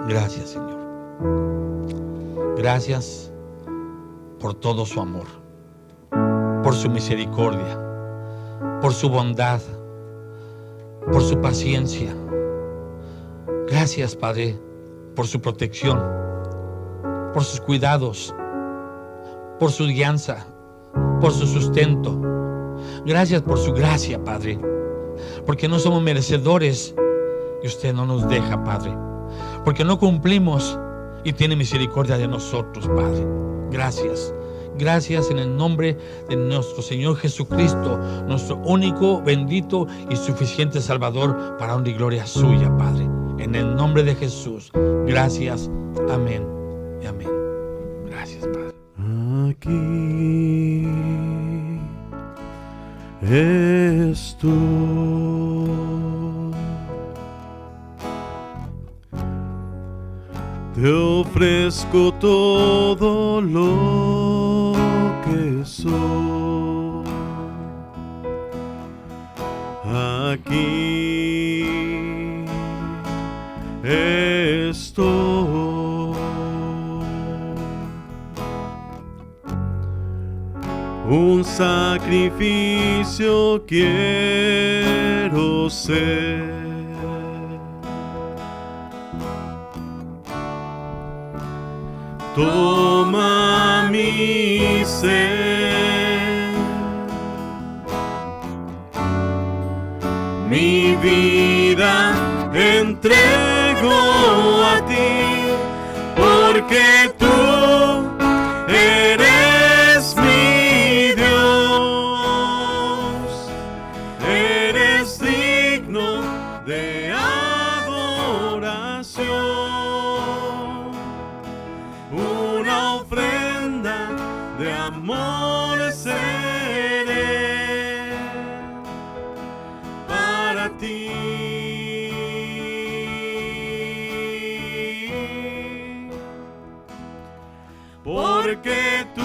Gracias, Señor. Gracias por todo su amor, por su misericordia, por su bondad, por su paciencia. Gracias, Padre, por su protección, por sus cuidados, por su guianza, por su sustento. Gracias por su gracia, Padre, porque no somos merecedores y usted no nos deja, Padre, porque no cumplimos y tiene misericordia de nosotros, Padre. Gracias. Gracias en el nombre de nuestro Señor Jesucristo, nuestro único, bendito y suficiente Salvador, para honra y gloria suya, Padre. En el nombre de Jesús. Gracias. Amén y amén. Gracias, Padre. Aquí estoy. Te ofrezco todo lo que soy. Aquí estoy. un sacrificio quiero ser. Toma mi ser, mi vida entrego a ti, porque tú eres mi Dios, eres digno de adoración. Una ofrenda de amor seré para ti. Porque tú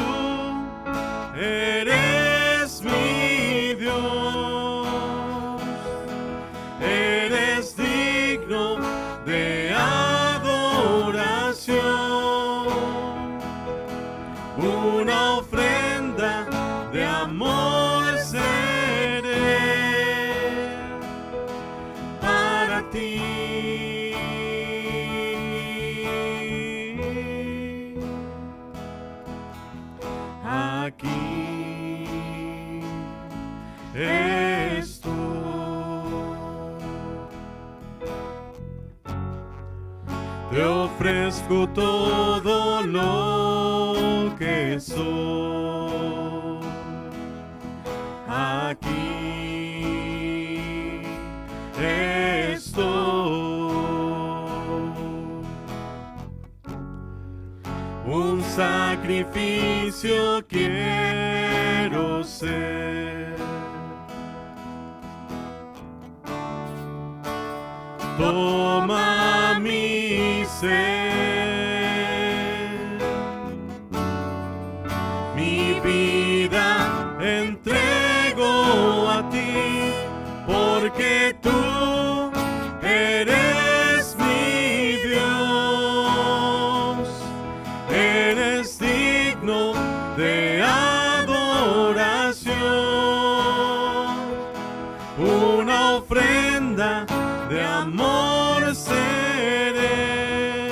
eres mi Dios, eres digno de adoración. Una ofrenda de amor seré para ti. Aquí estoy. Te ofrezco todo lo que soy. Aquí estoy. Un sacrificio quiero ser. Toma mi ser, mi vida entrego a ti, porque tú eres mi Dios, eres digno de adoración. Una ofrenda de amor seré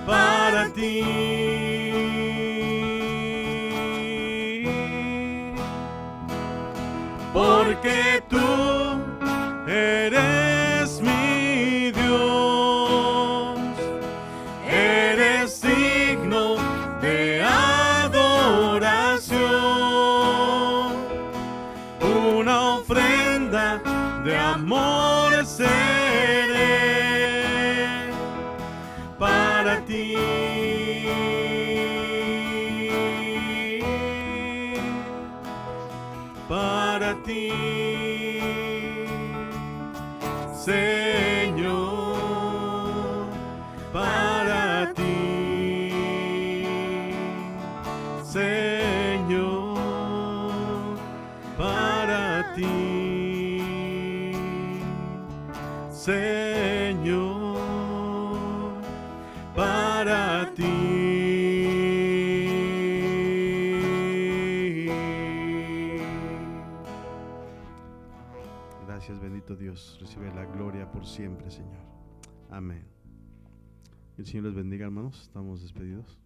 para ti. Porque tú eres mi Dios, eres digno de adoración. Una ofrenda de amor seré para ti. Para ti, Señor, para ti, Señor, para ti, Señor, para ti. Gracias, bendito Dios. Recibe la gloria por siempre, Señor. Amén. El Señor les bendiga, hermanos. Estamos despedidos.